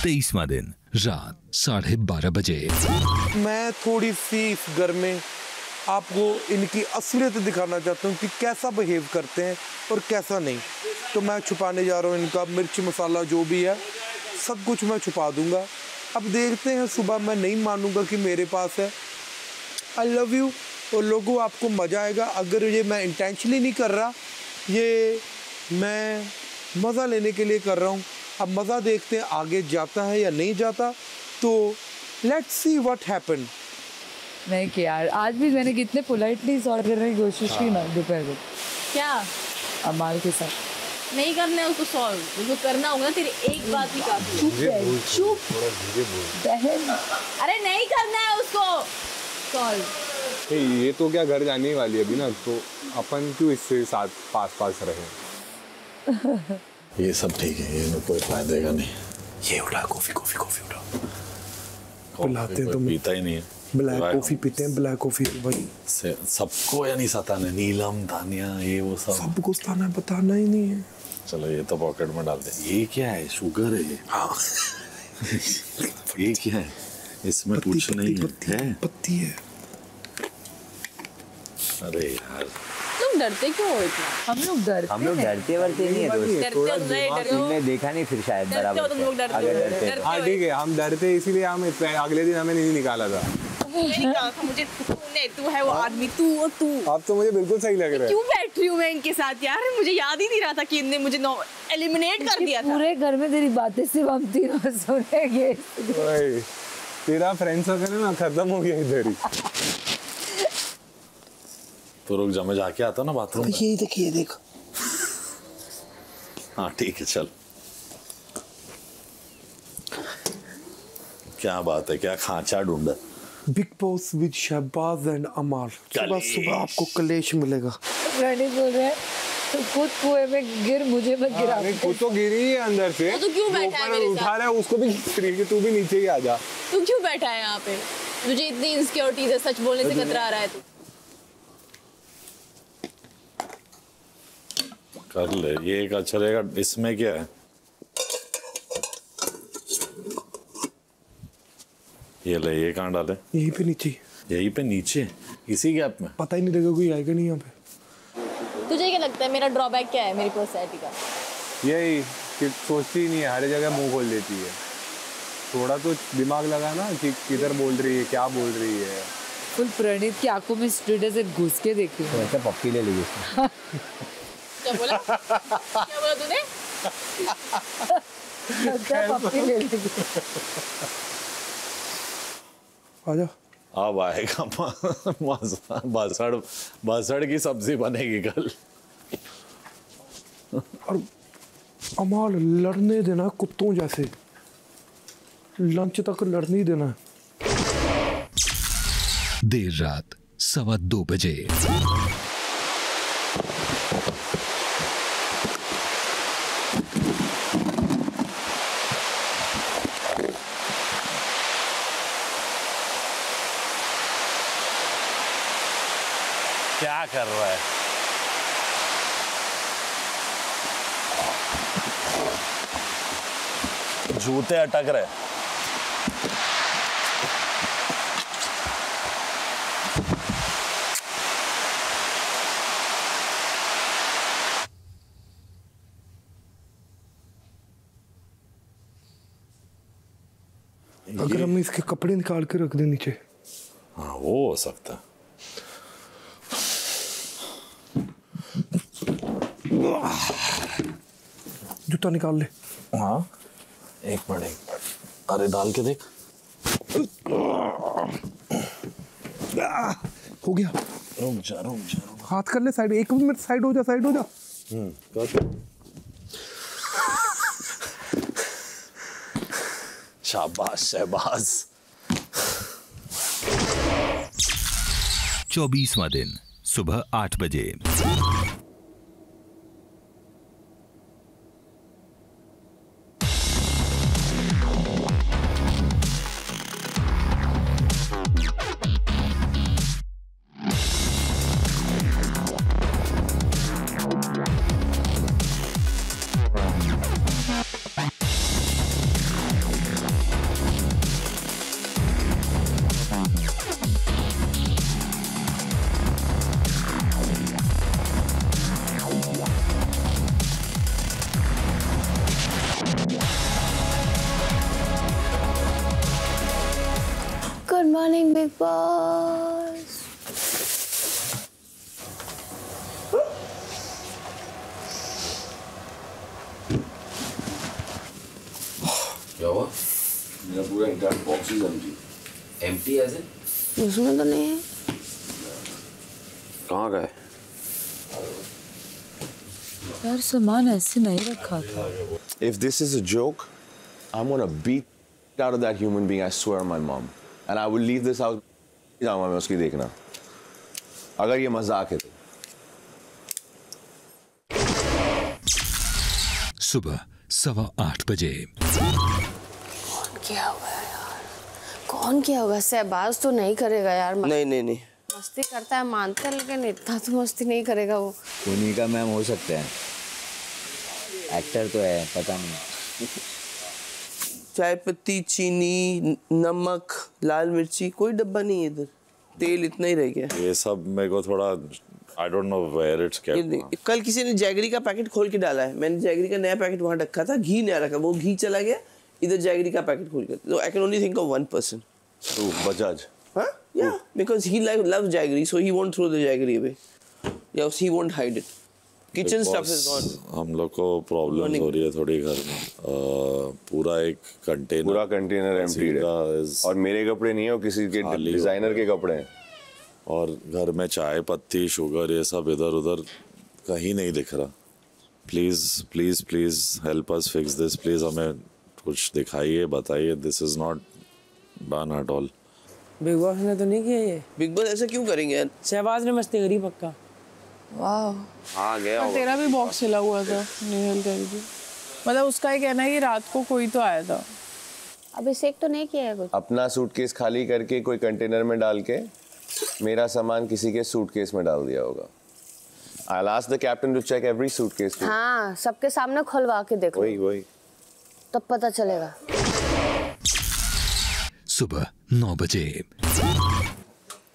23वां दिन रात 12:30 बजे। मैं थोड़ी सी इस घर में आपको इनकी असलियत दिखाना चाहता हूँ कि कैसा बिहेव करते हैं और कैसा नहीं। तो मैं छुपाने जा रहा हूँ इनका मिर्च मसाला जो भी है सब कुछ मैं छुपा दूँगा। अब देखते हैं, सुबह मैं नहीं मानूंगा कि मेरे पास है। I love you. और लोगों आपको मज़ा आएगा। अगर ये मैं इंटेंशनली नहीं कर रहा, ये मैं मज़ा लेने के लिए कर रहा हूँ। अब मज़ा देखते हैं आगे जाता है या नहीं जाता। तो लेट्स सी व्हाट हैपन। नहीं कि यार आज भी मैंने कितने पोलाइटली सॉल्व करने की कोशिश की ना दोपहर को। क्या अमाल के साथ नहीं करना है उसको सॉल्व, उसको करना होगा ना। तेरी एक बात ही काफी। चुप बहन। अरे नहीं करना है उसको सॉल्व। ये तो क्या घर जाने वाली है अभी ना, तो अपन क्यों इससे साथ पास रहे। ये सब ठीक है, ये कोई फायदा का नहीं। ये उठा कॉफी उठा। बुलाते हैं तुम। पीता ही नहीं है। ब्लैक कॉफी पीते हैं, ब्लैक कॉफी भाई सबको या नहीं सताना। नीलम तानिया ये वो सबको सताना बताना ही नहीं है। चलो ये तो पॉकेट में डाल दे। ये क्या है? शुगर है ये? हाँ। ये क्या है? इसमें कुछ नहीं है। पत्ती है। अरे यार तुम डरते क्यों हो इतना? हम लोग डरते वरते नहीं है दोस्त। तुमने देखा नहीं फिर शायद बराबर। तुम लोग डरते हो। हाँ ठीक है, हम डरते इसीलिए हम अगले दिन हमें नहीं निकाला था। मुझे तू है वो आदमी, तू और तू। अब तो मुझे बिल्कुल सही लग रहा है। क्यों बैठ रही हूँ मैं इनके साथ यार? मुझे याद ही नहीं रहा था कि इनने मुझे एलिमिनेट कर दिया था। पूरे घर में तेरी बातें सिर्फ हम तीनों सुनेंगे। तेरा फ्रेंड सर्कल है ना खत्म हो गया इधर ही। तो रुक जा, मैं जाके आता ना बाथरूम। ये देखिए देख। हाँ ठीक है चल। क्या बात है, क्या खांचा ढूंढा? Bigg Boss with Shehbaz and Amaal. सुबह सुबह आपको कलेश मिलेगा। रानी बोल रहे हैं तो खुद कुएं में गिर, मुझे मत गिरा। खुद तो गिरी है अंदर से। तो क्यों बैठा है मेरे साथ? उठा रहा है उसको भी, तू भी नीचे ही आ जा। तू क्यों बैठा है यहाँ पे? मुझे इतनी इनसिक्योरिटीज है, सच बोलने से कतरा रहा है तू। कर ले, ये एक अच्छा रहेगा। इसमें क्या है? ये ले, ये कहाँ डाले? यहीं पे नीचे। यहीं पे नीचे, इसी गैप में? पता ही नहीं लगेगा कोई आएगा नहीं यहाँ पे। तुझे क्या लगता है मेरा ड्रॉबैक क्या है मेरी पर्सनैलिटी का? यही कि सोचती नहीं है, हर जगह मुंह खोल देती है। थोड़ा तो दिमाग लगा ना कि किधर बोल रही है, क्या बोल रही है। फुल प्रणीत की आंखों में स्ट्रेट से घुस के देखी। वैसे पप्पी ले ली। क्या बोला? क्या बोला तूने? पप्पी ले ली। आजा। अब आएगा बसड़ की सब्जी बनेगी कल। और अमाल लड़ने देना कुत्तों जैसे, लंच तक लड़ने ही देना। देर रात 2:15 बजे। क्या कर रहा है? जूते अटक रहे। अगर हम इसके कपड़े निकाल के रख दें नीचे। हाँ वो हो सकता है। जूता निकाल ले। हाँ एक मिनट। अरे डाल के देख। हो गया। रुक जा। हाथ कर ले साइड। एक मिनट साइड हो जा। शाबाश शहबाज। 24वां दिन सुबह 8 बजे। बॉस। क्या हुआ? मेरा पूरा इंटायर बॉक्स ही एम्प्टी एज इन? उसमें तो नहीं है। कहाँ गए? यार सामान ऐसे नहीं रखा था। If this is a joke, I'm gonna beat out of that human being. I swear on my mom, and I will leave this house. जाऊँगा मैं उसकी देखना। अगर ये मजाक है तो। सुबह 8:15 बजे। कौन किया होगा यार? कौन किया होगा? शहबाज तो नहीं करेगा यार। नहीं नहीं नहीं, मस्ती करता है मानते हैं, लेकिन इतना तो मस्ती नहीं करेगा वो। उन्हीं का मैम हो सकते हैं, एक्टर तो है, पता नहीं। चाय पत्ती, चीनी, नमक, लाल मिर्ची, कोई डब्बा नहीं है इधर। तेल इतना ही रह गया। ये सब मेरे को थोड़ा I don't know where it's kept. कल किसी ने जैगरी का पैकेट खोल के डाला है। मैंने जैगरी का नया पैकेट वहाँ रखा था, घी नया रखा, वो घी चला गया, इधर जैगरी का पैकेट खोल के। So I can only think of one person. Who? Bajaj. Huh? Yeah, because he loves jaggery, so he won't throw the jaggery away. Yeah, he won't hide it. Kitchen stuff is gone. हम लोग को problem हो रही है थोड़ी घर में। पूरा एक कंटेनर एम्प्टीड है और मेरे कपड़े नहीं है, वो किसी के डिजाइनर के कपड़े हैं। और घर में चाय पत्ती, शुगर, ये सब इधर उधर कहीं नहीं दिख रहा। Please please please help us fix this. Please हमें कुछ दिखाइए, बताइए। This is not done at all. Big boss ने तो नहीं किया ये। बिग बॉस ऐसा क्यों करेंगे यार? शहबाज ने मस्ती करी पक्का। वाह, हाँ गया होगा। तेरा भी बॉक्स चला हुआ था नेहल तेरी भी। मतलब उसका ही कहना है कि रात को कोई तो आया था। अभिषेक तो नहीं किया है कुछ। अपना सूटकेस खाली करके कोई कंटेनर में डाल के मेरा सामान किसी के सूटकेस में डाल दिया होगा। I'll ask the captain to check every suitcase too. हाँ, सबके सामने खुलवा के देखो। वही तब पता चलेगा। सुबह 9 बजे।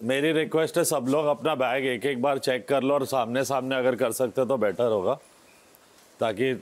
मेरी रिक्वेस्ट है, सब लोग अपना बैग एक एक बार चेक कर लो और सामने सामने अगर कर सकते तो बेटर होगा, ताकि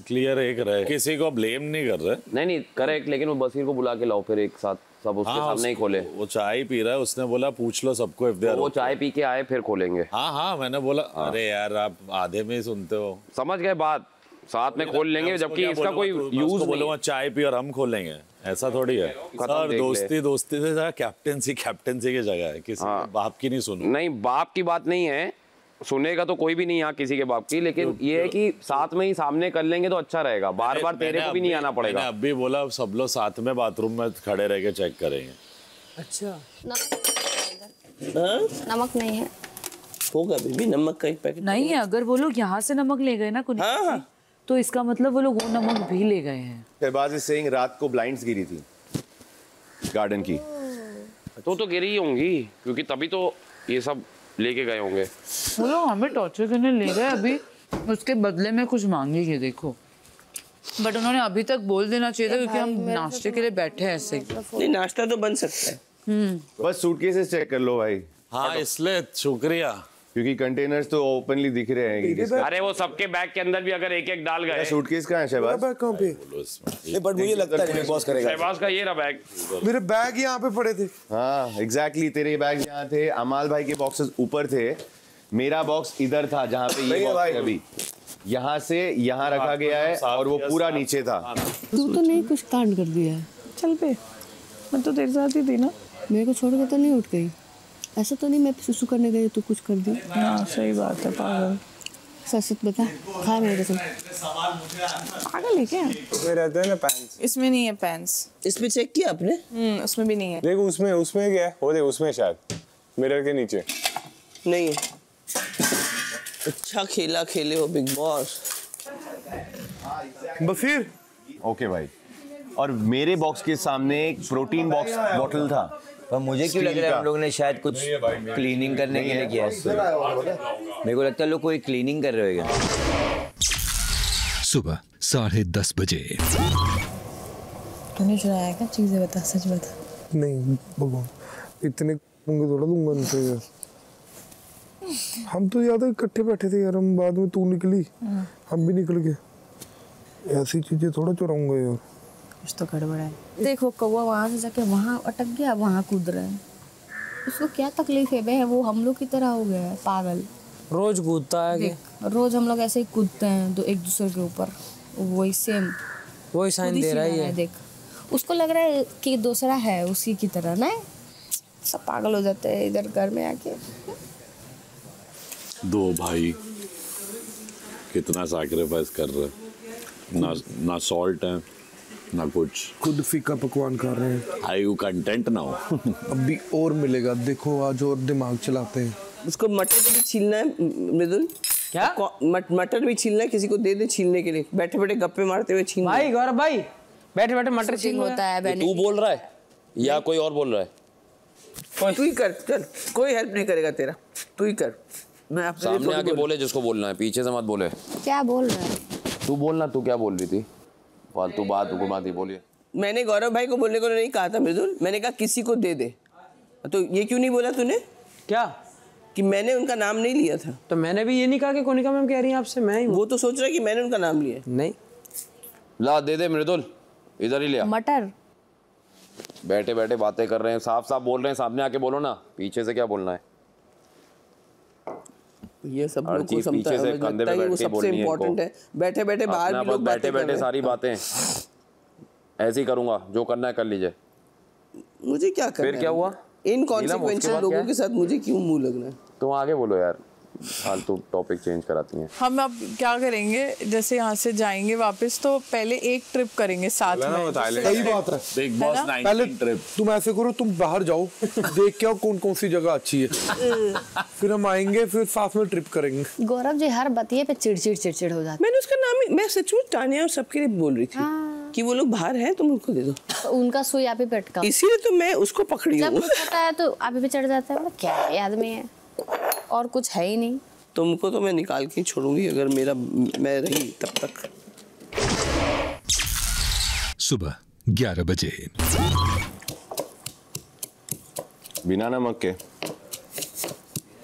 क्लियर एक रहे। किसी को ब्लेम नहीं कर रहे। नहीं करेक्ट, लेकिन वो बसीर को बुला के लाओ फिर एक साथ, सब उसके सामने ही खोले। वो चाय पी रहा है, उसने बोला पूछ लो सबको इफ दे आर। वो चाय पी के आए फिर खोलेंगे। हाँ मैंने बोला अरे यार आप आधे में ही सुनते हो। समझ गए बात, साथ में खोल लेंगे, जबकि इसका कोई यूज नहीं। बोलूँगा चाय पी और हम खोलेंगे, ऐसा थोड़ी है सर। दोस्ती से जगह कैप्टेंसी की जगह है। किसी बाप की नहीं सुनो। नहीं, बाप की बात नहीं है, सुनेगा तो कोई भी नहीं यहाँ किसी के बाप की, लेकिन ये है कि साथ में ही सामने कर लेंगे तो अच्छा रहेगा। बार बार तेरे को भी नहीं आना पड़ेगा। मैंने अभी बोला सब लोग साथ में बाथरूम में खड़े रह के चेक करेंगे। अच्छा, नमक नहीं है। होगा बेबी, नमक का एक पैकेट नहीं है। अगर वो लोग यहाँ से नमक ले गए ना कुछ, तो इसका मतलब वो लोग वो नमक भी ले गए हैं। शहबाज इज सेइंग रात को ब्लाइंड्स गिरी थी गार्डन की। तो गिरी ही होंगी, क्योंकि तभी तो ये सब लेके गए होंगे। वो लोग हमें टॉर्चर करने ले गए, अभी उसके बदले में कुछ मांगेंगे देखो। बट उन्होंने अभी तक बोल देना चाहिए था, क्योंकि हम नाश्ते के लिए बैठे हैं ऐसे। नहीं, नाश्ता तो बन सकता है। बस सूटकेसेस चेक कर लो भाई। हाँ इसलिए शुक्रिया, क्योंकि कंटेनर्स तो ओपनली दिख रहे हैं। अरे वो सबके बैग के अंदर भी अगर एक एक डाल गए। सूटकेस कहाँ है शहबाज? बैग कहाँ पे? बट मुझे लगता है बॉस करेगा। शहबाज का ये रहा बैग। मेरे बैग यहाँ पे पड़े थे। हाँ एग्जैक्टली, तेरे बैग यहाँ थे, अमाल भाई के बॉक्सेस ऊपर थे, मेरा बॉक्स इधर था जहाँ पे ये बॉक्स अभी यहाँ से यहाँ रखा गया है, और वो पूरा नीचे था। तू तो नहीं कुछ कांड कर दिया है। चल पे, मैं तो तेरे साथ ही थी ना। मेरे को छोड़ के तो नहीं उठ गई। ऐसा तो नहीं मैं सुसु करने गई तो कुछ कर दी। हाँ सही बात है, पागल। सच बता, खा मेरे से। पागल है क्या? इसमें रहते हैं ना पैंट्स। इसमें नहीं है पैंट्स। इसमें चेक किया आपने? उसमें भी नहीं है। देखो उसमें क्या है, वो देख उसमें शायद मिरर के नीचे नहीं है। अच्छा खेले हो बिग बॉस। बसीर ओके भाई। और मेरे बॉक्स के सामने एक प्रोटीन बॉक्स बॉटल था, पर मुझे क्यों लग रहा है हम लोग ने शायद कुछ क्लीनिंग करने के लिए किया है। मेरे को लगता है लोग कोई क्लीनिंग कर रहे होंगे। सुबह 10:30 बजे। तूने चुराया क्या चीजें? बता, सच बता। नहीं भगवान, इतने होंगे थोड़ा दूंगा उनसे यार। हम तो ज्यादा इकट्ठे बैठे थे यार, हम बाद में तू निकली, हम भी निकल गए। ऐसी चीजें थोड़ा चुराऊंगा यार। कुछ तो गड़बड़ है। देखो कौवा वहां से जाके वहां अटक गया, वहां कूद रहे हैं। उसको क्या तकलीफ है बे? वो हम लोग की तरह हो गया है पागल। रोज कूदता है कि रोज हम लोग ऐसे ही कूदते हैं तो एक दूसरे के ऊपर, वही सेम वही साइन दे रहा है। देख उसको लग रहा है कि दूसरा है उसी की तरह ना, सब पागल हो जाते हैं इधर घर में आके। दो भाई कितना सैक्रिफाइस कर रहे हैं, ना सॉल्ट है ना कुछ, खुद फीका पकवान खा रहे हैं। Are you content now? अभी और मिलेगा, देखो आज और दिमाग चलाते हैं। उसको मटर भी छीलना है मृदुल। क्या मटर भी छीलना है, किसी को दे दे छीलने के लिए, बैठे बैठे गप्पे मारते हुए छील। भाई गौरव भाई बैठे बैठे मटर छील होता है। तू बोल रहा है या कोई और बोल रहा है? तू ही कर, चल कोई हेल्प नहीं करेगा तेरा, तू ही कर। मैं सामने आके बोले जिसको बोलना है, पीछे से मत बोले। क्या बोल रहा है तू बोलना, तू क्या बोल रही थी? फालतू बात घुमाती, बोलिए। मैंने गौरव भाई को बोलने को नहीं कहा था मृदुल, मैंने कहा किसी को दे दे। तो ये क्यों नहीं बोला तूने? क्या कि मैंने उनका नाम नहीं लिया था? तो मैंने भी ये नहीं कहा कि कोनिका मैम कह रही हैं आपसे, मैं ही। वो तो सोच रहा है कि मैंने उनका नाम लिया। नहीं ला दे दे मृदुल, इधर ही लिया। मटर बैठे बैठे बातें कर रहे हैं, साफ साफ बोल रहे हैं, सामने आके बोलो ना, पीछे से क्या बोलना है? ये सब लोग को समझता है, मुझे लगता है कि वो सबसे इम्पोर्टेंट है। बैठे बैठे बाहर भी लोग बैठे बैठे सारी बातें ऐसे ही करूंगा, जो करना है कर लीजिए। मुझे क्या करना है? फिर क्या हुआ? इनकॉन्सिक्वेंशियल लोगों के साथ मुझे क्यों मुंह लगना है? तुम आगे बोलो यार, फालतू टॉपिक चेंज कराती हैं। हम अब क्या करेंगे, जैसे यहाँ से जाएंगे वापस तो पहले एक ट्रिप करेंगे साथ में। सही बात है, बिग बॉस 19 पहले ट्रिप। तुम ऐसे करो, तुम बाहर जाओ, देख के आओ कौन कौन सी जगह अच्छी है, फिर हम आएंगे, फिर साथ में ट्रिप करेंगे। गौरव जी हर बतिये पे चिड़चिड़ हो जाते। मैंने उसका नाम ही, मैं सच में तानिया और सबके लिए बोल रही थी कि वो लोग बाहर हैं, तुम उनको दे दो। तो उनका सुई आप ही पे अटका, इसीलिए तो मैं उसको पकड़ी हूँ। जब कुछ होता है तो आप ही पे चढ़ जाता है, मतलब क्या है आदमी है, और कुछ है ही नहीं। तुमको तो मैं निकाल के छोड़ूंगी अगर मैं रही तब तक। सुबह 11 बजे। बिना नमक के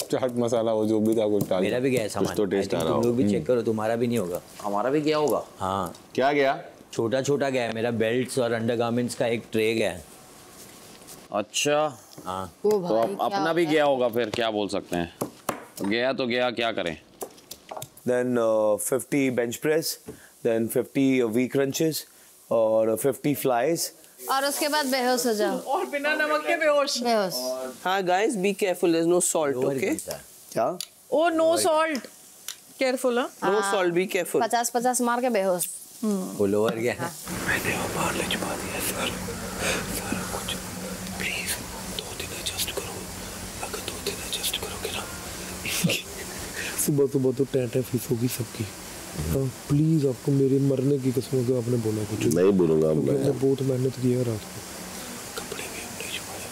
चाट मसाला वो जो भी था कुछ डाल। मेरा भी गया सामान, तो टेस्ट आ रहा तुम लोग भी चेक करो, तुम्हारा भी नहीं होगा। हमारा भी गया होगा। हाँ क्या गया? छोटा छोटा गया है, मेरा बेल्ट्स और अंडरगारमेंट्स का एक ट्रे गया है। अच्छा हाँ तो अपना भी गया होगा, फिर क्या बोल सकते हैं, गया तो गया, क्या करें। Then 50 bench press, then 50 V crunches और 50 flies। और उसके बाद बेहोश हो जाओ। और बिना नमक के बेहोश। हाँ guys be careful, there is no salt, okay? क्या? O no salt, careful. No salt, be careful. 50 मार के बेहोश। वो लोअर गया है। मैंने वो बाहर ले छुपा दिया सर, सारा कुछ। प्लीज 2 दिन एडजस्ट करो, अगर 2 दिन एडजस्ट करोगे ना। सुबह सुबह तो टैंटे फीस होगी सबकी। प्लीज आपको मेरे मरने की कसम को आपने बोला कुछ नहीं बोलूंगा। मैंने बहुत मेहनत की है रात को, कपड़े भी हमने छुपाए।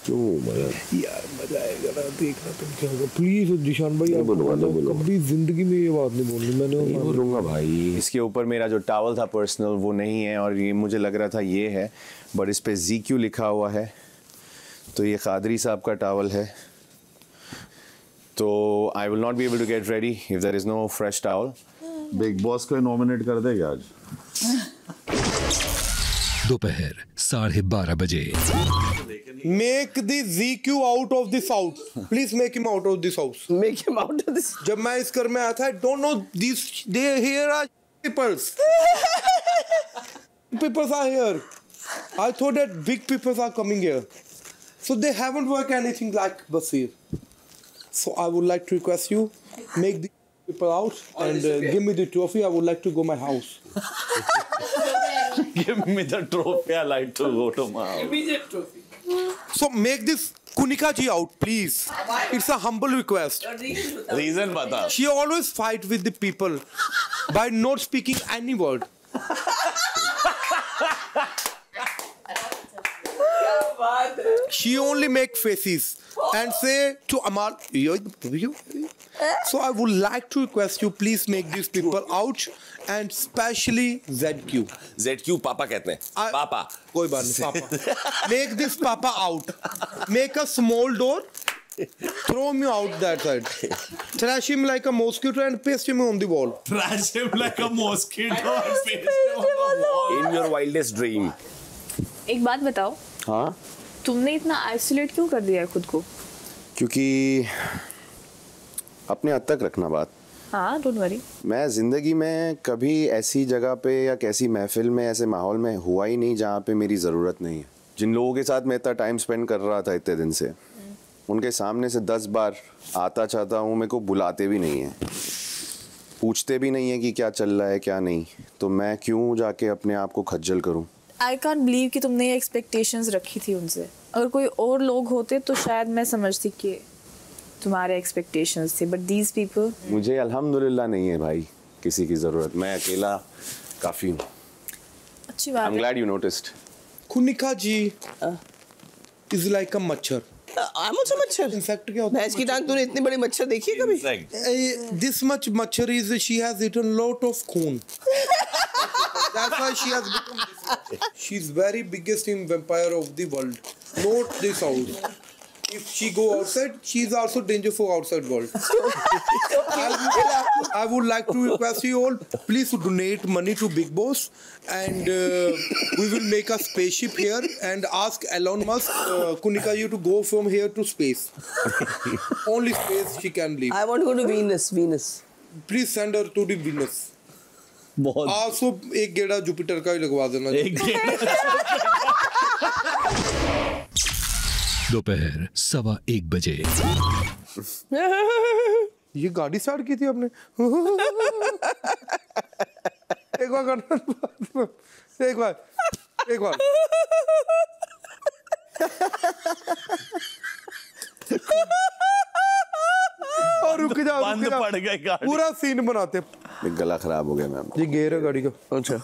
क्यों यार मजा आएगा ना, देखना तुम क्या होगा। प्लीज जिशान भाई, आप कभी जिंदगी में ये बात नहीं बोलनी। मैंने बोलूंगा भाई। इसके ऊपर मेरा जो टॉवल था पर्सनल वो नहीं है, और ये मुझे लग रहा था ये है, बट इस पे ZQ लिखा हुआ है, तो ये कादरी साहब का टॉवल है। तो I will not be able to get ready if there is no fresh towel. Bigg Boss को नॉमिनेट कर देगा आज। दोपहर 12:30 बजे। Make the ZQ out of this house, please make him out of this house. Make him out of this. जब मैं इस घर में आया था, I don't know this, they here are peoples, peoples are here. I thought that big peoples are coming here, so they haven't work anything like Basir. So I would like to request you, make the people out and give me the trophy. I would like to go my house. Give me the trophy. I like to go to my house. Immediate trophy. So make this Kunika ji out, please. It's a humble request. Reason bata. She always fight with the people by not speaking any word. She only make faces and say to Amal, so I would like to request you, please make these people out, and especially ZQ. ZQ पापा कहते हैं। पापा। कोई बात नहीं, पापा। Make this papa out. Make a small door. Throw me out that side. Trash him like a mosquito and paste him on the wall. Trash him like a mosquito and paste him on the wall. In your wildest dream. एक बात बताओ, हाँ तुमने इतना isolate क्यों कर दिया है खुद को? क्योंकि अपने हद तक रखना बात। हाँ, डोंट वरी। मैं ज़िंदगी में कभी ऐसी जगह पे या कैसी महफिल में ऐसे माहौल में हुआ ही नहीं जहाँ पे मेरी ज़रूरत नहीं है। जिन लोगों के साथ मैं इतना टाइम स्पेंड कर रहा था इतने दिन से, उनके सामने से 10 बार आता चाहता हूँ, मेरे को बुलाते भी नहीं हैं, पूछते भी नहीं है कि क्या चल रहा है क्या नहीं, तो मैं क्यों जाके अपने आप को खज्जल करूँ। आई कांट बिलीव कि तुमने ये एक्सपेक्टेशंस रखी थी उनसे। अगर कोई और लोग होते तो शायद मैं समझती कि तुम्हारे एक्सपेक्टेशंस थे, बट दीज पीपल। मुझे अल्हम्दुलिल्लाह नहीं है भाई किसी की ज़रूरत, मैं अकेला काफ़ी हूँ। अच्छी बात है। I'm glad you noticed. Kunika ji is like a मच्छर। मच्छर इनफैक्ट क्या होता है? भैंस की टांग तूने इतनी बड़ी मच्छर देखी है कभी? दिस मच मच्छर is she has eaten lot of खून। That's why she has become this much. She's very biggest in vampire of the world. Not this house. If she go outside, she is also danger for outside world. I would like to request you all, please donate money to Big Boss, and we will make a spaceship here and ask Elon Musk, Kunika, you to go from here to space. Only space she can leave. I want to go to Venus. Please send her to the Venus. बहुत आपको एक गेड़ा Jupiter का ही लगवा देना। दोपहर 1:15 ये गाड़ी स्टार्ट की थी आपने? एक बार करना, एक बार और रुक जा, बंद पड़ गई गाड़ी। पूरा सीन बनाते। गला खराब हो गया मैम। ये गेयर है गाड़ी का। अच्छा।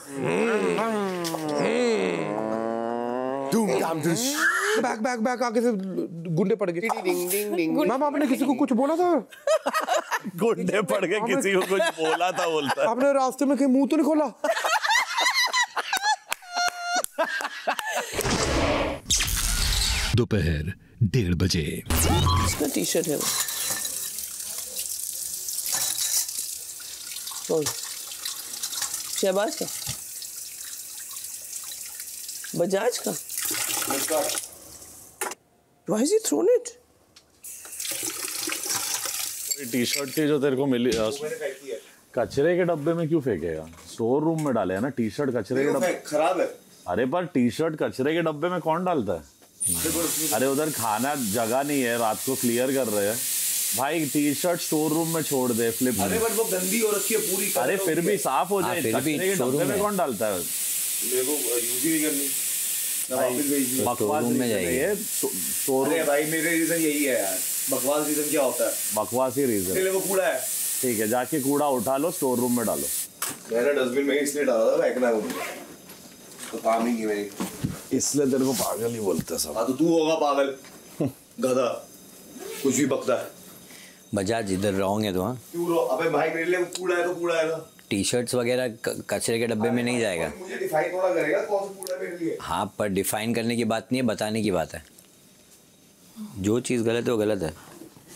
बैक आगे से गुंडे पड़ गए। मैम आपने किसी को कुछ बोला था? गुंडे पड़ गए, किसी को कुछ बोला था बोलता। आपने रास्ते में कहीं मुंह तो नहीं खोला? दोपहर 1:30 इसका टी शर्ट है वो। शहबाज का, बजाज का। Why has he thrown it? T shirt थी जो तेरे को मिली, कचरे के डब्बे में क्यों फेंकेगा? स्टोर रूम में डाले है ना टी शर्ट, कचरे के डब्बे खराब है। अरे पर टी शर्ट कचरे के डब्बे में कौन डालता है? अरे उधर खाना जगह नहीं है, रात को क्लियर कर रहे हैं भाई। टी शर्ट स्टोर रूम में छोड़ दे, फ्लिप। अरे बट वो गंदी हो रखी है पूरी। अरे फिर भी साफ हो जाए, कचरे के डब्बे में कौन डालता है? मेरे को यूज ही नहीं करनी। बकवास में जाइए स्टोर रूम। भाई मेरे रीजन यही है यार। बकवास रीजन क्या होता है? बकवास ही रीजन। वो कूड़ा है। ठीक है, जाके कूड़ा उठा लो, स्टोर रूम में डालो। मैंने डस्टबिन में इसलिए डाला था फेंकना है, तो काम नहीं की मेरी, इसलिए तेरे को पागल ही बोलते सब। हाँ तो तू होगा पागल, गधा, कुछ भी बकता है। बजाज इधर रॉन्ग है तो। हाँ क्यों? अबे भाई मेरे लिए कूड़ा है तो कूड़ा है ना। टी शर्ट्स वगैरह कचरे के डब्बे में नहीं जाएगा। मुझे डिफाइन थोड़ा करेगा कौन सा कूड़ा मेरे लिए। हाँ पर डिफाइन करने की बात नहीं है, बताने की बात है। जो चीज़ गलत है वो गलत है।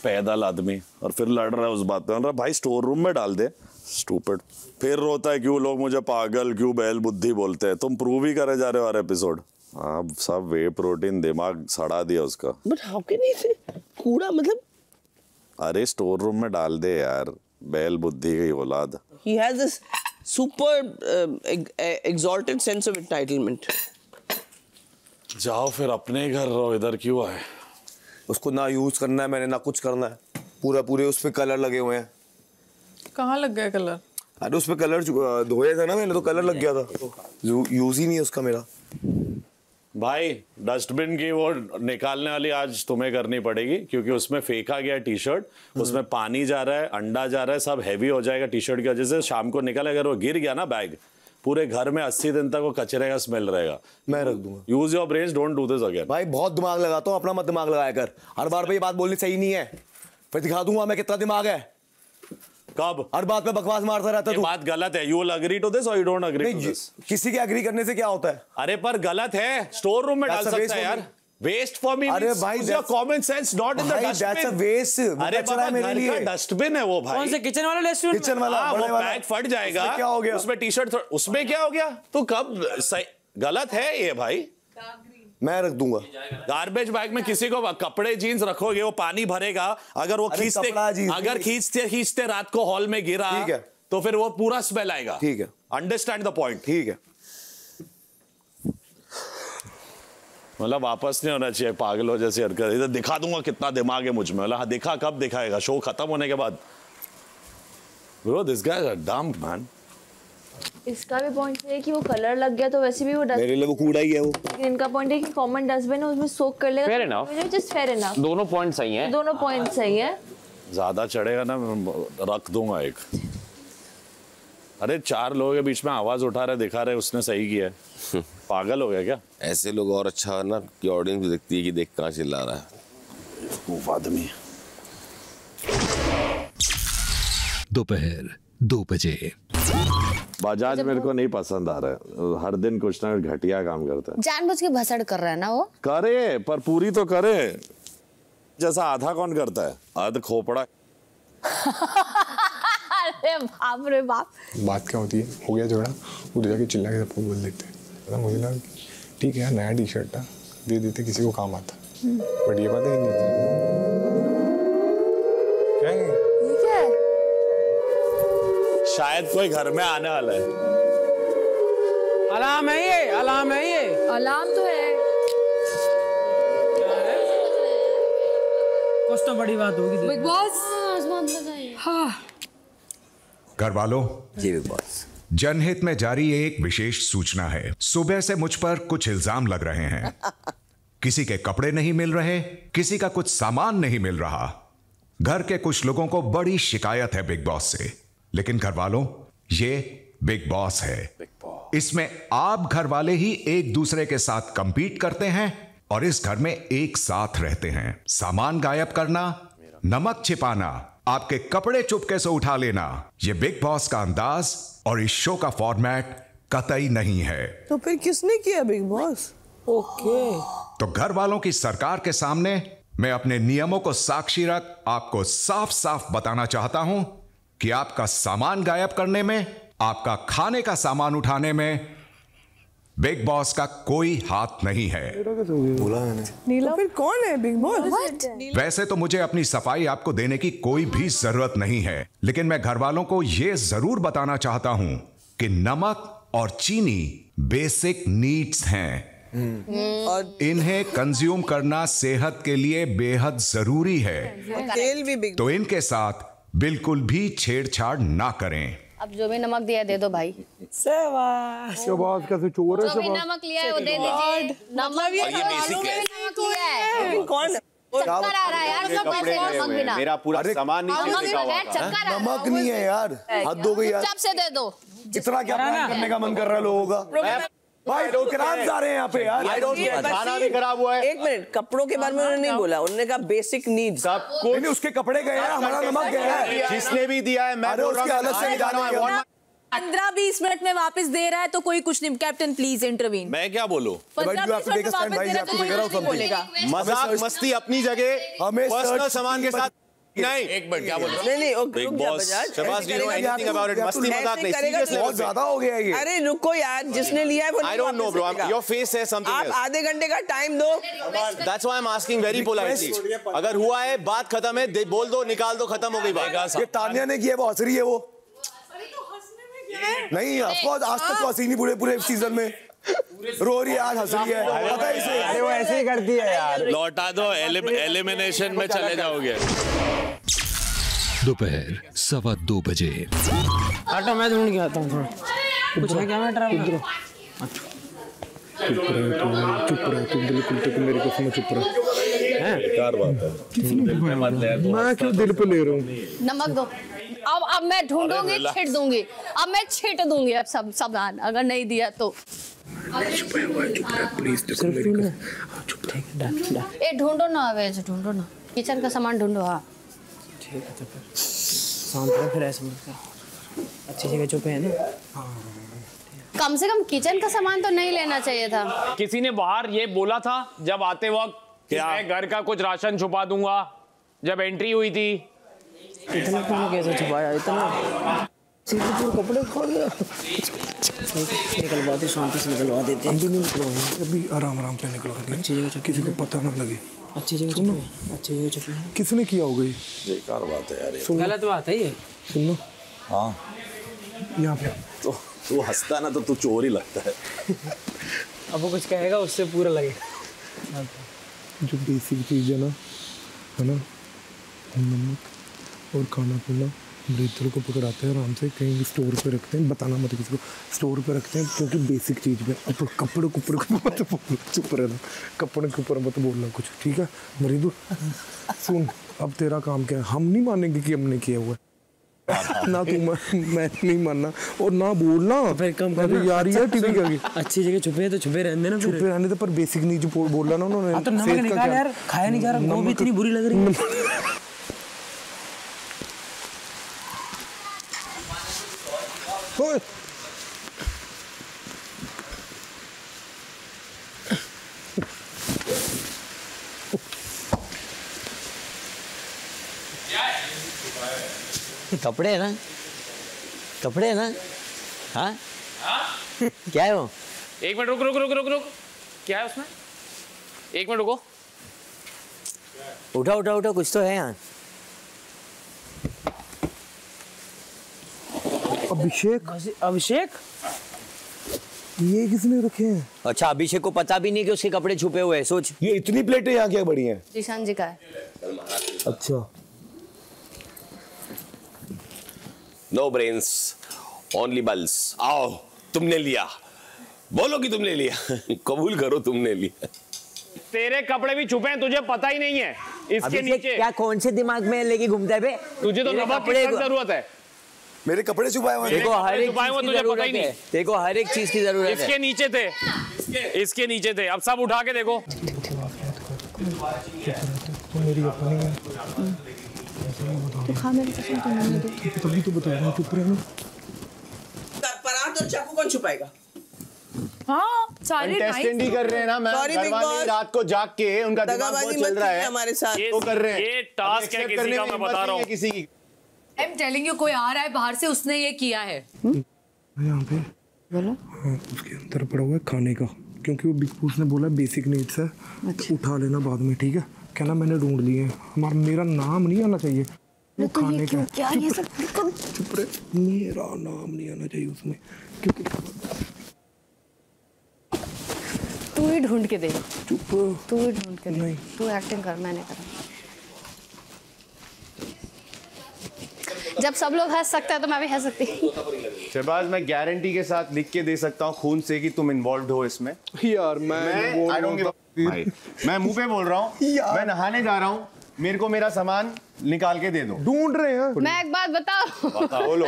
पैदल आदमी और फिर लड़ रहा है उस बात पे। भाई स्टोर रूम में डाल दे, स्टूपिड। फिर रोता है क्यों लोग मुझे पागल, क्यों बैल बुद्धि बोलते हैं। तुम प्रूव ही करे जा रहे हो हर एपिसोड। हाँ सब वे प्रोटीन दिमाग सड़ा दिया उसका। बट हाउ कैन ही कूड़ा मतलब? अरे स्टोर रूम में डाल दे यार, बैल बुद्धि की औलाद। He has this super exalted sense of entitlement. जाओ फिर अपने ही घर रहो, इधर क्यों आए? उसको ना यूज करना है मैंने, ना कुछ करना है। पूरे उस पे कलर लगे हुए हैं। कहाँ लग गया कलर? अरे उस पे कलर धोया था ना मैंने, तो कलर लग गया था। यूज ही नहीं है उसका मेरा। भाई डस्टबिन की वो निकालने वाली आज तुम्हें करनी पड़ेगी, क्योंकि उसमें फेंका गया टी शर्ट, उसमें पानी जा रहा है, अंडा जा रहा है, सब हैवी हो जाएगा टी शर्ट की वजह से। शाम को निकल, अगर वो गिर गया ना बैग, पूरे घर में 80 दिन तक वो कचरे का स्मेल रहेगा। मैं रख दूंगा। Use your brains, don't do this again. भाई बहुत दिमाग लगाता हूँ, अपना मत दिमाग लगाया कर। हर बार पे ये बात बोलनी सही नहीं है, फिर दिखा दूंगा मैं कितना दिमाग है। कब? हर बात पे बकवास मारता रहता तू। बात गलत है। You will agree to this और you don't agree to this? किसी के एग्री करने से क्या होता है? अरे पर गलत है, स्टोर रूम में डाल सकता है यार। Waste for me. अरे भाई use your common sense, not in the dustbin. That's a waste. अरे बाबा घर का डस्टबिन है वो भाई। कौन सा किचन वाला डस्टबिन? किचन वाला वो पैक फट जाएगा। क्या हो गया? उसमें टी शर्ट, उसमें क्या हो गया? तो कब गलत है ये भाई? मैं रख दूंगा। गार्बेज बैग में किसी को कपड़े जीन्स रखोगे वो पानी भरेगा, अगर वो खींचते रात को हॉल में गिरा, ठीक है, तो फिर वो पूरा स्मेल आएगा। ठीक है, अंडरस्टैंड द पॉइंट। ठीक है, मतलब वापस नहीं होना चाहिए पागलों जैसी हरकत। इधर दिखा दूंगा कितना दिमाग है मुझ में। मतलब हाँ, दिखा कब दिखाएगा? शो खत्म होने के बाद। Bro, this guy is a dumb man. इसका भी पॉइंट है कि वो कलर लग गया तो वैसे भी वो मेरे लिए वो कूड़ा ही है वो। लेकिन इनका पॉइंट है कि कॉमन डस्टबिन है उसमें सोक कर लेगा। Fair enough. Just fair enough. दोनों पॉइंट सही हैं। दोनों पॉइंट सही है। ज्यादा चढ़ेगा ना रख दूंगा एक। अरे 4 लोगों के बीच में आवाज उठा रहे दिखा रहे उसने सही किया है। पागल हो गया क्या? ऐसे लोग और अच्छा ना कि ऑडियंस भी देखती है कि देख कहाँ चिल्ला रहा है। बेवकूफ आदमी। दोपहर 2 बजे। बजाज मेरे को नहीं पसंद आ रहा है, हर दिन कुछ ना कुछ घटिया काम करता है। जानबूझ के भसड़ कर रहा है ना वो। करे पर पूरी तो करे, जैसा आधा कौन करता है? आध खोपड़ा। अरे बाप रे बाप। बात क्या होती है, हो गया झगड़ा, उधर जाके चिल्ला के सबको बोल देते हैं। मुझे लगा ठीक है यार, नया टी शर्ट था, दे देते, किसी को काम आता। बट ये बात है क्या है? शायद कोई घर में आने वाला है। अलार्म है ये, अलार्म है ये। अलार्म तो है। कुछ तो बड़ी बात होगी। Big boss. हाँ। घर वालों, जी बिग बॉस, जनहित में जारी एक विशेष सूचना है। सुबह से मुझ पर कुछ इल्जाम लग रहे हैं। किसी के कपड़े नहीं मिल रहे, किसी का कुछ सामान नहीं मिल रहा। घर के कुछ लोगों को बड़ी शिकायत है बिग बॉस से। लेकिन घर वालों, ये बिग बॉस है। इसमें आप घर वाले ही एक दूसरे के साथ कंपीट करते हैं और इस घर में एक साथ रहते हैं। सामान गायब करना, नमक छिपाना, आपके कपड़े चुपके से उठा लेना, ये बिग बॉस का अंदाज और इस शो का फॉर्मेट कतई नहीं है। तो फिर किसने किया बिग बॉस? ओके। तो घर वालों की सरकार के सामने मैं अपने नियमों को साक्षी रख आपको साफ साफ बताना चाहता हूं कि आपका सामान गायब करने में, आपका खाने का सामान उठाने में बिग बॉस का कोई हाथ नहीं है। बोला मैंने। नीला फिर कौन है बिग बॉस? वैसे तो मुझे अपनी सफाई आपको देने की कोई भी जरूरत नहीं है, लेकिन मैं घर वालों को यह जरूर बताना चाहता हूं कि नमक और चीनी बेसिक नीड्स हैं और इन्हें कंज्यूम करना सेहत के लिए बेहद जरूरी है। तेल भी बिग, तो इनके साथ बिल्कुल भी छेड़छाड़ ना करें। अब जो भी नमक दिया दे दो भाई। शहबाज कैसे चोर है? जो भी नमक लिया है वो दे दीजिए। नमक ये बेसिक है। नमक लिया है। कौन? चक्कर आ रहा है यार, सब नमक बिना। मेरा पूरा सामान नीचे लिखा हुआ था। नमक नहीं है यार, हद हो गई यार। चुपचाप से दे दो। इतना क्या प्लान करने का मन कर रहा है लोगों का? भाई खराब जा रहे हैं यहाँ पे यार। खाना भी खराब हुआ है। एक मिनट, कपड़ों के बारे में उन्होंने नहीं बोला, उन्होंने कहा बेसिक नीड्स। नहीं, उसके कपड़े गए हैं, हमारा नमक गया है। जिसने भी दिया है मैं बोल रहा हूँ 15-20 मिनट में वापस दे रहा है तो कोई कुछ नहीं। Captain please intervene. मैं क्या बोलूं? मजाक मस्ती अपनी जगह, हमें पर्सनल सामान के साथ नहीं। एक मिनट, क्या बोल रहा? नहीं Bigg Boss Shahbaz, you know anything about it? मस्ती मजाक नहीं, सीरियस बहुत ज्यादा हो गया ये। अरे रुको यार, जिसने लिया है वो I don't know bro, your face says something आप else. आधे घंटे का टाइम दो। That's why I'm asking very politely. अगर हुआ है बात खत्म है, बोल दो, निकाल दो, खत्म हो गई बात। ये तानिया ने किया, वो हंस रही है वो। नहीं, ऑफकोर्स आज तक तो हंसी नहीं पूरे सीजन में। रो रही है, आज हंस रही है, पता है इसे। अरे वो ऐसे ही करती है यार। लौटा दो, एलिमिनेशन में चले जाओगे। दोपहर 2:15 बजे। आटा मैं ढूंढ के आता हूँ थोड़ा। कुछ है क्या? मैं ट्रैवल चुप रहो तुम, बिल्कुल तुम मेरी कसम चुप रहो। बेकार बात है। मैं क्यों दिल पे ले रहा हूँ? नमक दो। अब मैं ढूंढूंगी, छीट दूंगी। अब मैं छीट दूंगी अब सब सामान, अगर नहीं दिया तो। ए ढूंढो ना, वेज ढूंढो ना, किचन का सामान ढूंढो। हाँ ठीक है, तो फिर शांत रहो, फिर ऐसे मत करो, अच्छी जगह चुप है ना। कम से कम किचन का सामान तो नहीं लेना चाहिए था। किसी ने बाहर ये बोला था जब आते वक्त कि मैं घर का कुछ राशन छुपा दूंगा, जब एंट्री हुई थी। इतना तुमने कैसे छुपाया? इतना कपड़े खोल गया। निकलवा दे, शांति से निकलवा देते। अभी नहीं निकलवाएंगे, अभी आराम आराम से निकलवा देंगे। अच्छी जगह किसी को पता ना लगे। अच्छी जगह चुप, अच्छी जगह चुप। किसने किया होगा ये? बेकार बात है यार ये। गलत बात है ये। सुन लो। हाँ यहाँ पे तो तू हंसता ना तो तू चोर ही लगता है। अब वो कुछ कहेगा उससे पूरा लगेगा। जो बेसिक चीज़ है ना, नमक और खाना पीना, ब्रीथर को पकड़ाते हैं आराम से, कहीं स्टोर पे रखते हैं, बताना मत किसी को, स्टोर पे रखते हैं क्योंकि बेसिक चीज़ पे। अब कपड़े के ऊपर मत बोलना, चुप रहना, कपड़े के ऊपर मत बोलना कुछ, ठीक है मरीदू? सुन, अब तेरा काम क्या है? हम नहीं मानेंगे कि हमने किया हुआ है ना, तू मैं नहीं मानना और ना बोलना। फिर कम करना यार, ये टीवी की अच्छी जगह छुपे तो छुपे रहने ना, छुपे रहने तो, पर बेसिक नहीं जो बोला ना उन्होंने। तो नमक निकाल यार, खाया नहीं जा रहा, वो भी इतनी बुरी लग रही है। कपड़े है ना, कपड़े है ना। हाँ क्या है वो? एक मिनट रुक रुक रुक रुक रुक, क्या है उसमें? एक मिनट रुको। उठा उठा उठा, कुछ तो है यहाँ। अभिषेक, अभिषेक ये किसने रखे हैं? अच्छा, अभिषेक को पता भी नहीं कि उसके कपड़े छुपे हुए हैं। सोच, ये इतनी प्लेटें यहाँ क्या बड़ी हैं? जीशान जी का है। अच्छा, नो ब्रेन्स ओनली बल्स। आओ, तुमने लिया, बोलो कि तुमने लिया। कबूल करो तुमने लिया। तेरे कपड़े भी छुपे हैं, तुझे पता ही नहीं है। इसके नीचे क्या कौन से दिमाग में लेके घूमता है बे? तुझे तो नमक की जरूरत है। मेरे कपड़े छुपाए हुए, देखो हर एक छुपाए हुए, तुझे पता ही नहीं। देखो हर एक चीज की जरूरत है। इसके नीचे थे, इसके नीचे थे, अब सब उठा के देखो। तो मेरी अपनी है, तो खा मेरे कसम, तो मैंने दे। तभी तो बता रहा हूँ, चुप रहना। परात और चाकू कौन छुपाएगा? हाँ, सारे कंटेस्टेंट ही कर रहे हैं ना मैम। घर वाले रात को जाग के उनका दिमाग बहुत चल रहा है हमारे साथ, वो कर रहे हैं। ये टास्क है किसी का, मैं बता रहा हूँ। किसी की आई एम टेलिंग यू, कोई आ रहा है बाहर से, उसने ये किया है। यहाँ पे बोला, हाँ उसके अंदर पड़ा हुआ है खाने का, क्योंकि वो बिग बॉस ने बोला बेसिक नीड्स है। तो उठा लेना बाद में, ठीक है? कहना मैंने ढूंढ लिए हैं, हमारा मेरा नाम नहीं आना चाहिए वो तो खाने का। क्या ये सब? चुप रहे, मेरा नाम नहीं आना चाहिए उसमें, क्योंकि तू ही ढूंढ के दे। चुप, तू ही ढूंढ के दे। तू एक्टिंग कर, मैंने करा। जब सब लोग हंस सकते हैं तो मैं भी हंस सकती हूँ। शहबाज, मैं गारंटी के साथ लिख के दे सकता हूँ खून से कि तुम इन्वॉल्व हो इसमें। यार मैं मुंह पे बोल रहा हूँ, मैं नहाने जा रहा हूँ, मेरे को मेरा सामान निकाल के दे दो। ढूंढ रहे हैं। मैं एक बात बताऊं? बोलो,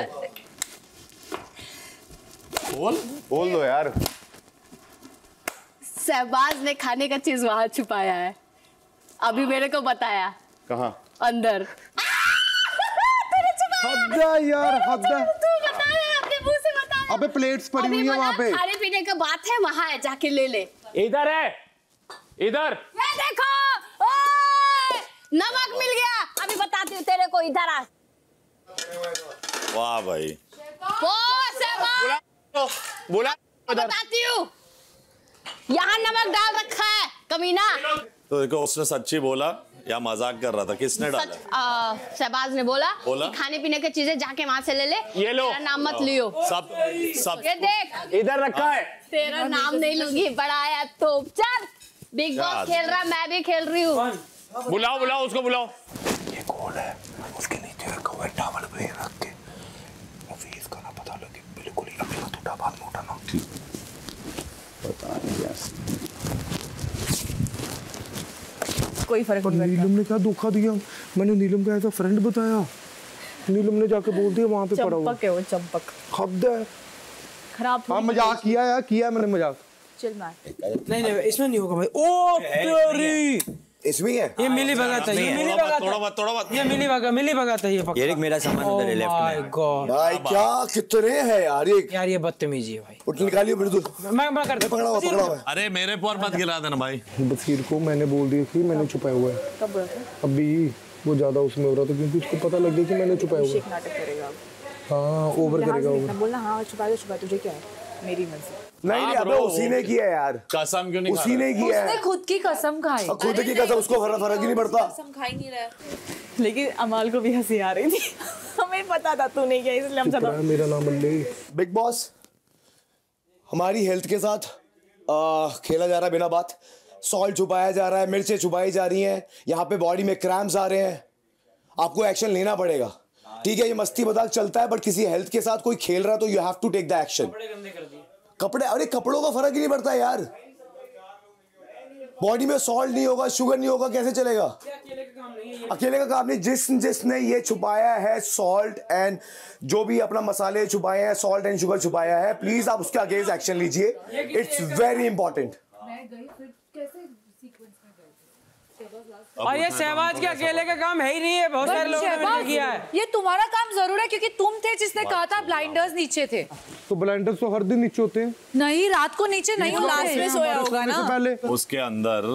बोल दो यार। शहबाज ने खाने का चीज वहां छुपाया है, अभी मेरे को बताया। कहाँ? अंदर। हद है यार, हद है। तू बता दे, अपने मुंह से बता दे। अबे प्लेट्स पड़ी हुई है वहाँ पे। खाने पीने का बात है, वहाँ है, जाके ले ले। इधर है, इधर। ये देखो, ओए, नमक मिल गया। अभी बताती हूँ तेरे को, इधर आ। वाह भाई, बोला बताती हूँ, यहाँ नमक डाल रखा है, कमीना। तो देखो उसने सच्ची बोला या मजाक कर रहा था? किसने डाला? शहबाज ने बोला कि खाने पीने की चीजें जाके वहाँ से ले ले, ये लो, तेरा नाम मत लियो। सब ये देख, इधर रखा है। तेरा नाम नहीं लूंगी, बड़ा आया तो चल। बिग बॉस खेल रहा, मैं भी खेल रही हूँ। बुलाओ बुलाओ उसको, बुलाओ। ये कौन है? उसके नीचे रखा हुआ है टावल पे रख के, फेस का ना पता लगे बिल्कुल ही। अभी मत उठा, बाद में उठाना। पता नहीं यार, कोई फर्क नहीं पड़ता। नीलम ने क्या धोखा दिया? मैंने नीलम का ऐसा फ्रेंड बताया, नीलम ने जाके बोल दिया वहाँ पे पड़ा हुआ। चंपक है वो, चंपक। हद है। खराब। हाँ मजाक किया यार, किया मैंने मजाक। चल मार। नहीं नहीं, इसमें नहीं होगा भाई। ओ तेरी, इसमें है ये मिली भगत है, ये मिली भगत है, थोड़ा मत ये मिली भगत है, ये पक्का। ये मेरा सामान उधर है लेफ्ट में। माय गॉड भाई, क्या कितने हैं यार ये? यार ये बदतमीजी है भाई। उठ निकालिए बिल्कुल। मैं कर पकड़ा हुआ है। अरे मेरे पर मत गिरा देना भाई। बसीर को मैंने बोल दिया कि मैंने छुपाया हुआ है। कब बोला था? अभी वो ज्यादा उसमें हो रहा था क्योंकि उसको पता लग गया कि मैंने छुपाया हुआ है। नाटक करेगा। हाँ ओवर करेगा ओवर। बोलना हाँ छुपा दो तुझे क्या है मेरी मर्जी। नहीं अबे उसी ने किया है यार। कसम क्यों नहीं उसी ने किया है। उसने खुद की कसम खाई। खुद की कसम उसको फर्क ही नहीं पड़ता। कसम खा ही नहीं रहा है। लेकिन अमाल को भी हंसी आ रही थी। हमें पता था तू नहीं किया इसलिए हम ज्यादा। मेरा नाम अल्ले। बिग बॉस हमारी हेल्थ के साथ खेला जा रहा है बिना बात। सॉल्ट छुपाया जा रहा है, मिर्चें छुपाई जा रही हैं, यहाँ पे बॉडी में क्रैम्प्स आ रहे हैं। आपको एक्शन लेना पड़ेगा, ठीक है? ये मस्ती मजाक चलता है, बट किसी हेल्थ के साथ कोई खेल रहा है तो you have to take the action. कपड़े, अरे कपड़ों का फर्क ही नहीं पड़ता यार। बॉडी में सॉल्ट नहीं होगा, शुगर नहीं होगा, कैसे चलेगा? अकेले का काम नहीं। जिसने ये छुपाया है सॉल्ट एंड जो भी अपना मसाले छुपाए हैं, सॉल्ट एंड शुगर छुपाया है, प्लीज आप उसके अगेंस्ट एक्शन लीजिए। It's very important. और ये शहबाज के अकेले का काम है ही नहीं है, बहुत सारे लोगों ने मिलकर किया है। ये तुम्हारा काम जरूर है क्योंकि तुम थे जिसने कहा था ब्लाइंडर्स नीचे थे। तो ब्लाइंडर्स तो हर दिन नीचे होते हैं। नहीं, रात को नीचे नहीं होते। लास्ट में सोया होगा ना पहले। उसके अंदर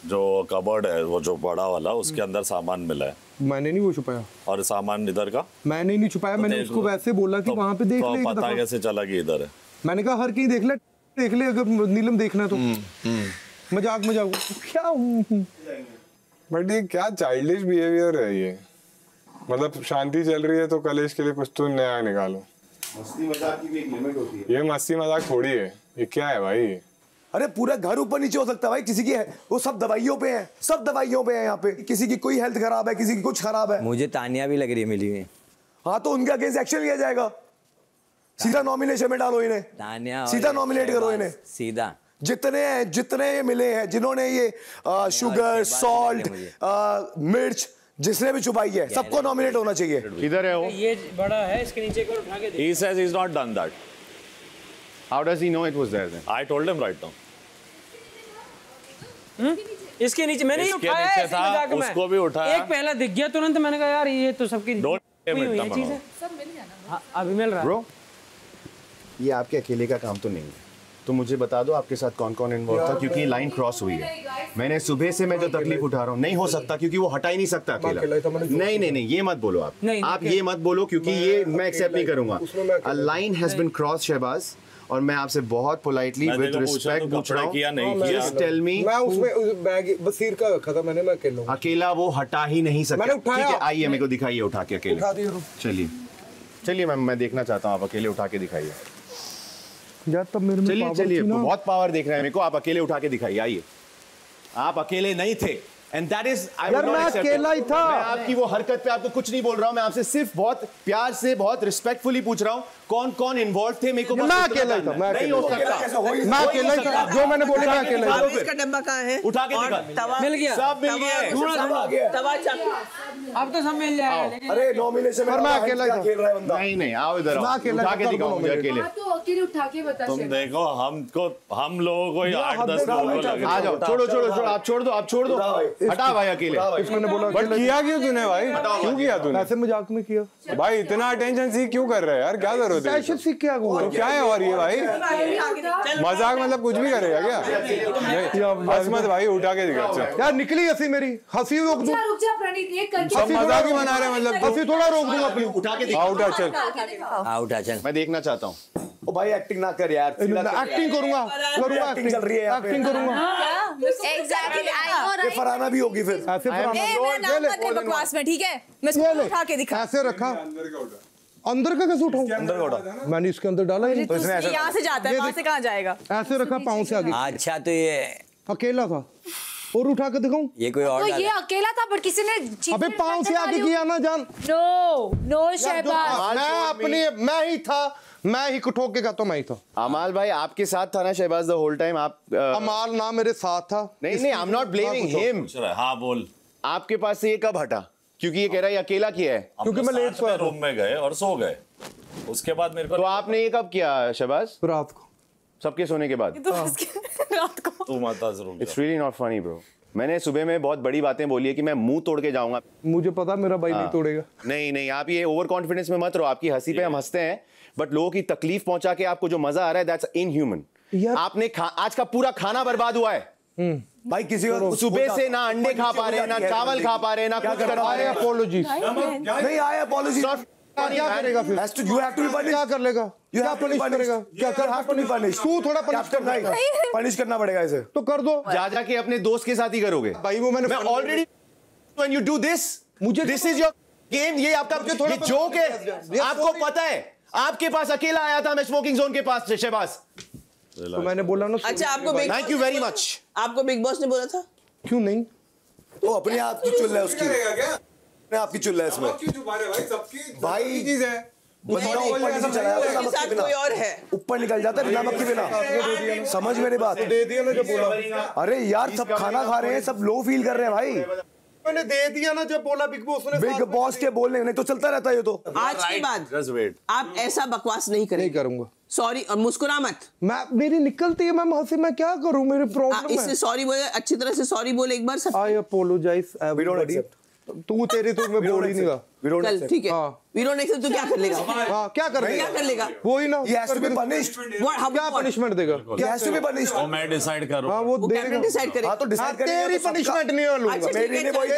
जो कबर्ड है वो जो बड़ा वाला, उसके अंदर सामान मिला है। मैंने नहीं वो छुपाया। और सामान इधर का मैंने नहीं छुपाया। मैंने उसको वैसे बोला कि वहाँ पे देख ले। पता कैसे चला कि इधर है? मैंने कहा हर कहीं देख ले अगर नीलम देखना तो। मजाक क्या बट ये क्या चाइल्डिश बिहेवियर है ये। मतलब शांति चल रही है तो कलेश के लिए कुछ तो नया निकालो। मस्ती मजाक की भी एक लिमिट होती है। ये मस्ती मजाक थोड़ी है, ये क्या है भाई? अरे पूरा घर ऊपर नीचे हो सकता है भाई। किसी की है वो सब दवाइयों पे है, सब दवाइयों पे है यहाँ पे। किसी की कोई हेल्थ खराब है, किसी की कुछ खराब है। मुझे तानिया भी लग रही है मिली हुई। हाँ तो उनके अगेंस्ट एक्शन लिया जाएगा। सीधा नॉमिनेशन में डालो इन्हें, तानिया सीधा नॉमिनेट करो इन्हें सीधा। जितने ये मिले हैं, जिन्होंने ये शुगर, सॉल्ट, मिर्च जिसने भी छुपाई है, सबको नॉमिनेट होना चाहिए। इधर है वो। ये बड़ा है, इसके नीचे को उठा के He says he's not done that. How does he know it was there then? I told him right now. इसके नीचे मैंने ही इसके उठाया नीचे है, इसके था, मजाक में। उसको भी उठाया। एक पहला दिख गया तुरंत, मैंने कहा यार ये तो सबकी Don't चीज है। सब मिल गया ना। हाँ, अभी मिल रहा है। Bro, ये आपके अकेले का काम तो नहीं है। तो मुझे बता दो आपके साथ कौन कौन इन्वॉल्व था, क्योंकि लाइन क्रॉस हुई है। मैंने सुबह से मैं जो तकलीफ उठा रहा हूँ, नहीं हो सकता क्योंकि वो हटा ही नहीं सकता अकेला। नहीं ये मत बोलो आप ये मत बोलो क्योंकि ये मैं एक्सेप्ट नहीं करूंगा। A line has been cross Shahbaz, और मैं आपसे बहुत पोलाइटली विद रिस्पेक्ट पूछ रहा हूँ, जस्ट टेल मी। मैं उसमें बैग बसीर का रखा था मैंने, मैं अकेला वो हटा ही नहीं सकता। मैंने उठाया। ठीक है, आइए मेरे को दिखाइए उठा के अकेले। चलिए मैं देखना चाहता हूँ, आप अकेले उठा के दिखाइए। यार तब मेरे में पावर चलिए थी ना। बहुत पावर देख रहे हैं मेरे को। आप अकेले उठा के दिखाइए, आइए। आप अकेले नहीं थे एंड दैट इज यार मैं अकेला ही था। मैं आपकी वो हरकत पे आपको कुछ नहीं बोल रहा हूँ। मैं आपसे सिर्फ बहुत प्यार से, बहुत रिस्पेक्टफुल पूछ रहा हूँ कौन कौन इन्वॉल्व थे। मेरे को मैं अकेला ही था। नहीं हो सकता। मैं अकेला ही था। जो मैंने बोला मैं अकेला ही था। इसका डब्बा कहाँ है? उठा के दिखा। मिल गया, सब मिल गया। तवा अब तो सब मिल जाएगा। अरे नॉमिनेशन में मैं अकेला ही था। खेल रहा है बंदा। नहीं आओ इधर आओ, उठा के दिखाओ मुझे अकेले। तो अकेले उठा के बता। तुम देखो हम लोगों को 8-10 लोगों को लग आ जाओ। छोड़ो आप छोड़ दो हटा भाई अकेले। इसने बोला बट किया क्यों तूने भाई? क्यों किया तूने? ऐसे मजाक में किया भाई? इतना अटेंशन सीख क्यों कर रहे हैं यार? क्या जरूरत है? टेंशन सीख क्या हुआ? तो क्या है और ये भाई मजाक मतलब कुछ भी करेगा क्या? नहीं बस मत भाई, उठा के दिखा। यार निकली हंसी मेरी, हंसी रोक दूं? रुक जा प्रणीत, ये करके सब मजाक ही बना रहे हैं मतलब। हंसी थोड़ा रोक दूंगा अपनी। उठा के दिखा। उठा चल, उठा चल। मैं देखना चाहता हूँ। ओ भाई एक्टिंग ना कर यार। एक्टिंग करूंगा एक्टिंग चल रही है यहाँ पे। एक्टिंग करूंगा। एग्जैक्टली आई नो ये फराना भी होगी फिर। ऐसे बकवास में, ठीक है? मैं इसको उठा के दिखा। ऐसे रखा। अंदर का कैसे उठाऊं? अंदर का उठा। मैंने इसके अंदर डाला ही तो यहाँ से जाता है, वहाँ से कहाँ जाएगा? ऐसे रखा पाँव से आगे। अच्छा तो ये अकेला था और उठा के दिखाऊं? ये कोई और तो ये अकेला था पर किसी ने अबे पाँव से आगे किया ना जान। नो शहबाज, मैं ही था, मैं ही ठोक के तो मैं ही था। अमाल भाई आपके साथ था ना शहबाज द होल टाइम? आप अमाल ना मेरे साथ था। नहीं I am not blaming him. हाँ बोल। आपके पास से ये कब हटा? क्योंकि ये कह रहा है अकेला किया है। क्योंकि मैं लेट सोया, रूम में गए और सो गए। उसके बाद मेरे को तो आपने ये कब किया शहबाज? रात को सबके सोने के बाद? रात को। तू मत जरूर। It's really not funny bro. मैंने सुबह में बहुत बड़ी बातें बोली है कि मैं मुंह तोड़ के जाऊंगा। मुझे पता मेरा भाई नहीं तोड़ेगा। नहीं आप ये ओवर कॉन्फिडेंस में मत रहो। आपकी हंसी पे हम हंसते हैं, बट लोगों की तकलीफ पहुंचा के आपको जो मजा आ रहा है दैट्स इनह्यूमन। आपने आज का पूरा खाना बर्बाद हुआ है भाई। किसी को सुबह से ना अंडे खा पा रहे हैं, ना चावल खा पा रहे हैं, ना कुछ कर पा रहे हैं। अपोलॉजी नहीं आया, अपोलॉजी क्या करेगा फिर? You have to be punished. क्या कर लेगा? क्या पनिश करेगा? क्या कर have to be punished. तू थोड़ा पनिश करना है, पनिश करना पड़ेगा इसे। तो कर दो। जा के अपने दोस्त के साथ ही करोगे भाई वो मैंने already when you do this मुझे this is your game, ये आपका ये जोक है, आपको पता है। आपके पास अकेला आया था मैं स्मोकिंग जोन के पास शहबाज, तो मैंने बोला ना। अच्छा आपको थैंक यू वेरी मच। आपको बिग बॉस ने बोला था? क्यों नहीं? वो अपने आप की चुल है उसकी, अपने आप की चुल है इसमें। भाई चीज है, कोई और है ऊपर निकल जाता है नमक के बिना। समझ मेरी बात? दे दिया ना जब बोला। अरे यार सब खाना खा रहे हैं, सब लो फील कर रहे हैं भाई। मैंने दे दिया ना जब बोला बिग बॉस ने। बिग बॉस के बोलने नहीं तो चलता रहता है ये तो। आज के बाद आप ऐसा बकवास नहीं करेंगे। नहीं करूंगा। सॉरी और मुस्कुरा मत। मैं मेरी निकलती है, मैं हंसी, मैं क्या करूं, मेरी प्रॉब्लम है। इससे सॉरी बोले, अच्छी तरह से सॉरी बोले एक बार सब। आई अपोलोजाइज एवरीबॉडी। तू तेरी तो मैं बोल ही नहीं रहा। चल ठीक है, वी डोंट एक्सेप्ट। तो क्या कर लेगा? हां क्या कर लेगा? क्या कर लेगा? वही ना, he has to be punished। क्या पनिशमेंट देगा? he has to be punished। वो मैं डिसाइड करूं। हां वो कैप्टन डिसाइड करे। हां तो डिसाइड करेगा। तेरी पनिशमेंट नहीं लूंगा। मेरी नहीं, वही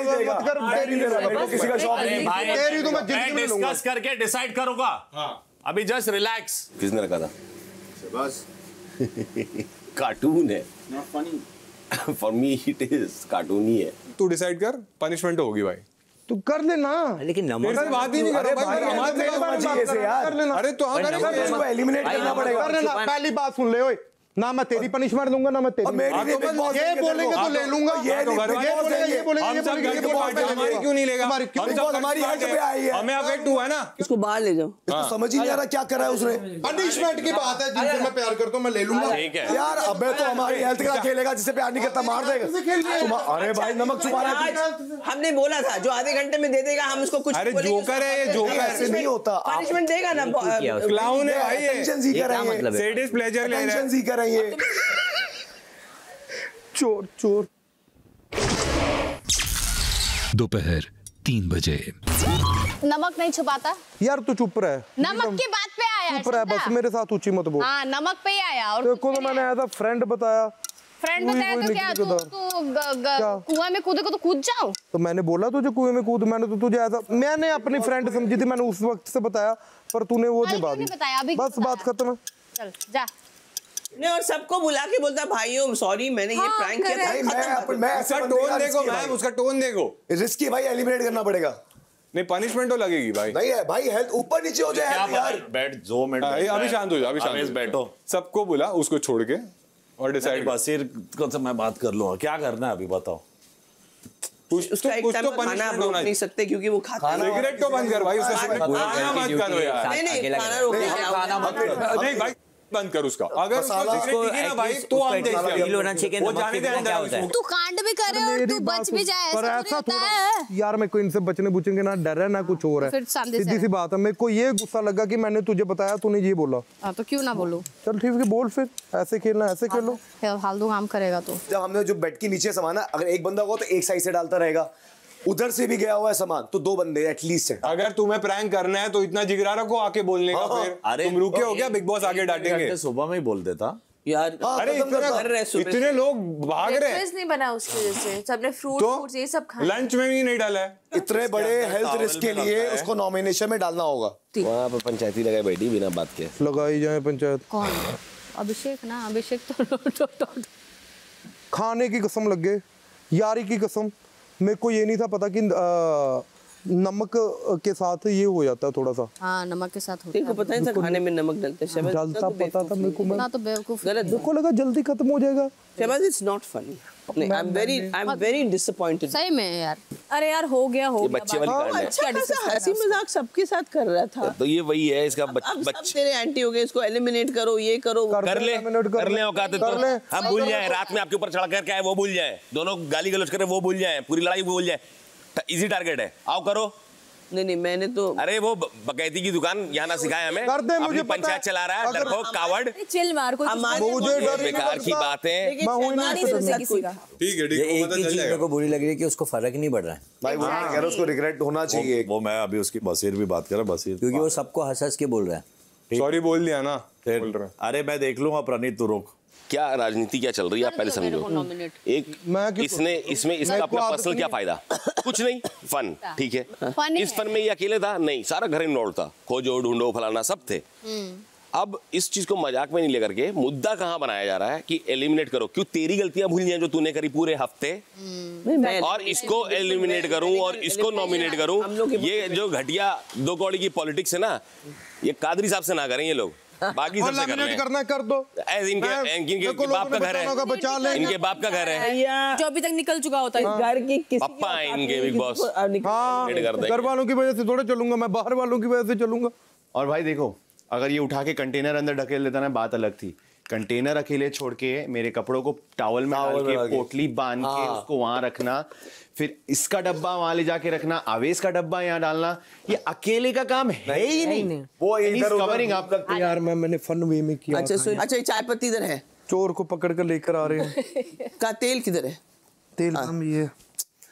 देगा। मत कर, तेरी नहीं लूंगा। किसी का शौक नहीं। तेरी तो मैं जिंदगी में लूंगा। डिस्कस करके डिसाइड करूंगा। अभी जस्ट रिलैक्स। किसने रखा था? बस कार्टून है। For me it is cartoon ही है। तू डिसाइड कर, पनिशमेंट होगी भाई। तू कर लेना। लेकिन नमक मेरे बात ही नहीं कर रहा भाई, नमाज में कर लेना। अरे तो हाँ करेगा, इसको एलिमिनेट करना पड़ेगा। कर लेना। पहली बात सुन ले, ओए ना मैं तेरी पनिशमेंट दूंगा ना मैं तेरी। ये बोलेंगे तो ले लूंगा। ये हमारी क्यों नहीं लेगा? हमारी हेल्थ पे आई है, हमें अफेक्ट हुआ है ना। इसको बाहर ले जाओ। इसको समझ ही नहीं आ रहा क्या करा है उसने। पनिशमेंट की बात है, जिनसे मैं प्यार करता हूँ मैं ले लूंगा। ठीक है यार अबे तो हमारी हेल्थ का खेलेगा, जिससे प्यार नहीं करता मार देगा। अरे भाई नमक छुपा रहा है। हमने बोला था जो आधे घंटे में दे देगा हम उसको कुछ। अरे जोकर है ये, जोकर ऐसे नहीं होता। पनिशमेंट देगा ना। क्लाउन है भाई ये। टेंशन सीकर रहे हैं, सेडिस्ट प्लेजर ले रहे हैं। टेंशन सीकर रहे हैं। चोर चोर। दोपहर 3 बजे। नमक नहीं छुपाता यार तू चुप रह। नमक की बात पे आया। चुप रह बस, मेरे साथ ऊंची मत बोल। हाँ नमक पे ही आया। और देखो तो मैंने एज अ फ्रेंड बताया। फ्रेंड बताया तो क्या तू कुआं में कूदे को तो कूद जाओ। तो मैंने बोला तुझे कुएं में कूद, मैंने तो तुझे ऐसा, मैंने अपनी फ्रेंड समझी थी, मैंने उस वक्त से बताया पर तूने वो नहीं बताया। बस बात खत्म है। चल जा। नहीं और सबको बुला के बोलता भाइयों सॉरी मैंने ये प्रैंक किया था। मैं उसका टोन देखो मैम, उसका टोन देखो। रिस्की भाई, एलिमिनेट करना पड़ेगा। नहीं पनिशमेंट तो लगेगी भाई। नहीं है भाई, हेल्थ ऊपर नीचे हो जाए यार। बैठ 2 मिनट। अभी शांत हो जाओ, अभी शांत बैठो। सबको बुला उसको छोड़ के और डिसाइड। बसीर को तो मैं बात कर लूंगा, क्या करना है अभी बताओ। उसका एक टाइम खाना रोक नहीं सकते क्योंकि वो खाता है। सिगरेट तो बंद कर भाई, उसका खाना मत करो यार। नहीं खाना रोक नहीं भाई, बंद कर उसका। अगर उसको ना भाई तो हम फील होना चाहिए वो जाने दे क्या होता है। तू कांड भी करे और तू बच भी जाए, पर ऐसा थोड़ा यार मेरे को इनसे बचने बुचेंगे ना, डर है ना कुछ और है। सीधी सी बात है, मेरे को ये गुस्सा लगा कि मैंने तुझे बताया तूने ये बोला। हाँ तो क्यों ना बोलूं। चल ठीक है बोल, फिर ऐसे खेलना ऐसे खेलो। फालतू काम करेगा तो। जब हमने जो बेड के नीचे सामान, अगर एक बंदा होगा तो एक साइड से डालता रहेगा, उधर से भी गया हुआ है सामान तो 2 बंदे एटलीस्ट है। अगर तुम्हें प्रैंक करना है तो इतना जिगरा रखो आके बोलने का। फिर तुम रुके हो क्या? बिग बॉस आगे डांटेंगे। सुबह में ही बोल देता यार। अरे इतने लोग भाग रहे हैं। नहीं बना उसकी वजह से, सबने फ्रूट ये सब खाया। लंच में भी नहीं डाला है। इतने बड़े हेल्थ रिस्क के लिए उसको नॉमिनेशन में डालना होगा। वहाँ पर पंचायती लगाई बैठी बिना बात के। लगाई जाए पंचायत। कौन? अभिषेक ना, अभिषेक तो खाने की कसम लग गए, यारी की कसम। मेरे को ये नहीं था पता कि नमक के साथ ये हो जाता है थोड़ा सा। हाँ नमक के साथ होता है। तेरे को पता है था खाने में नमक डलते हैं। जलता पता था मेरे को। ना तो बेवकूफ। गलत। मेरे को लगा जल्दी खत्म हो जाएगा। Shahbaz it's not funny. I am very disappointed. सही में यार। अरे यार हो गया ये बच्चे वाली कार्ड है। अच्छा हंसी मजाक सबके साथ कर रहा था। तो ये वही है इसका बच्चे तेरे एंटी हो गए, इसको एलिमिनेट करो, ये करो, कर ले औकात है तो हम भूल जाए, रात में आपके ऊपर चढ़ कर क्या है वो भूल जाए, दोनों गाली गलौज करे वो भूल जाए, पूरी लड़ाई भूल जाए। इजी टारगेट है, आओ करो। नहीं मैंने तो अरे वो बकैती की दुकान यहाँ ना सिखाए हमें। कर दे, मुझे पंचायत चला रहा है डरपोक कावड़। चिल मार को बेकार की बात है। ठीक है एक ही चीज मेरे को बुरी लग रही है कि उसको फर्क नहीं पड़ रहा है भाई। वो कह रहा उसको रिग्रेट होना चाहिए। वो मैं अभी उसकी बसीर भी बात कर रहा, बसीर क्योंकि वो सबको हंस हंस के बोल रहा है। सॉरी बोल दिया ना। अरे मैं देख लूंगा प्रणीत, तू रोक। क्या राजनीति क्या चल रही है आप पहले समझो। एक इसने इसमें इसका अपना पर्सनल क्या फायदा? कुछ नहीं, फन, ठीक है। इस फन में ये अकेले था नहीं, सारा घर इन्वॉल्व था, खोजो ढूंढो फलाना सब थे। अब इस चीज को मजाक में नहीं लेकर के मुद्दा कहाँ बनाया जा रहा है कि एलिमिनेट करो। क्यों तेरी गलतियां भूल जाए जो तूने करी पूरे हफ्ते, और इसको एलिमिनेट करूं और इसको नॉमिनेट करूं। ये जो घटिया दो कौड़ी की पॉलिटिक्स है ना, ये कादरी साहब से ना करें ये लोग, बाकी सबसे करना कर दो। इनके बाप का घर है, इनके बाप का घर है जो अभी तक निकल चुका होता है घर की पप्पा है इनके बिग बॉस। घर वालों की वजह से थोड़ा चलूंगा मैं, बाहर वालों की वजह से चलूंगा। और भाई देखो, अगर ये उठा के कंटेनर अंदर ढकेल देता ना, बात अलग थी। कंटेनर अकेले छोड़ के मेरे कपड़ों को टॉवल में डाल के पोटली बांध के उसको वहां रखना, फिर इसका डब्बा वहां ले जाके रखना, आवेश का डब्बा यहाँ डालना, ये अकेले का काम है ही नहीं। वो इधर कवरिंग आप यार मैंने फन वे में किया। अच्छा ये चाय पत्ती इधर है, चोर को पकड़ कर लेकर आ रहे हैं। का तेल किधर है? तेल हम ये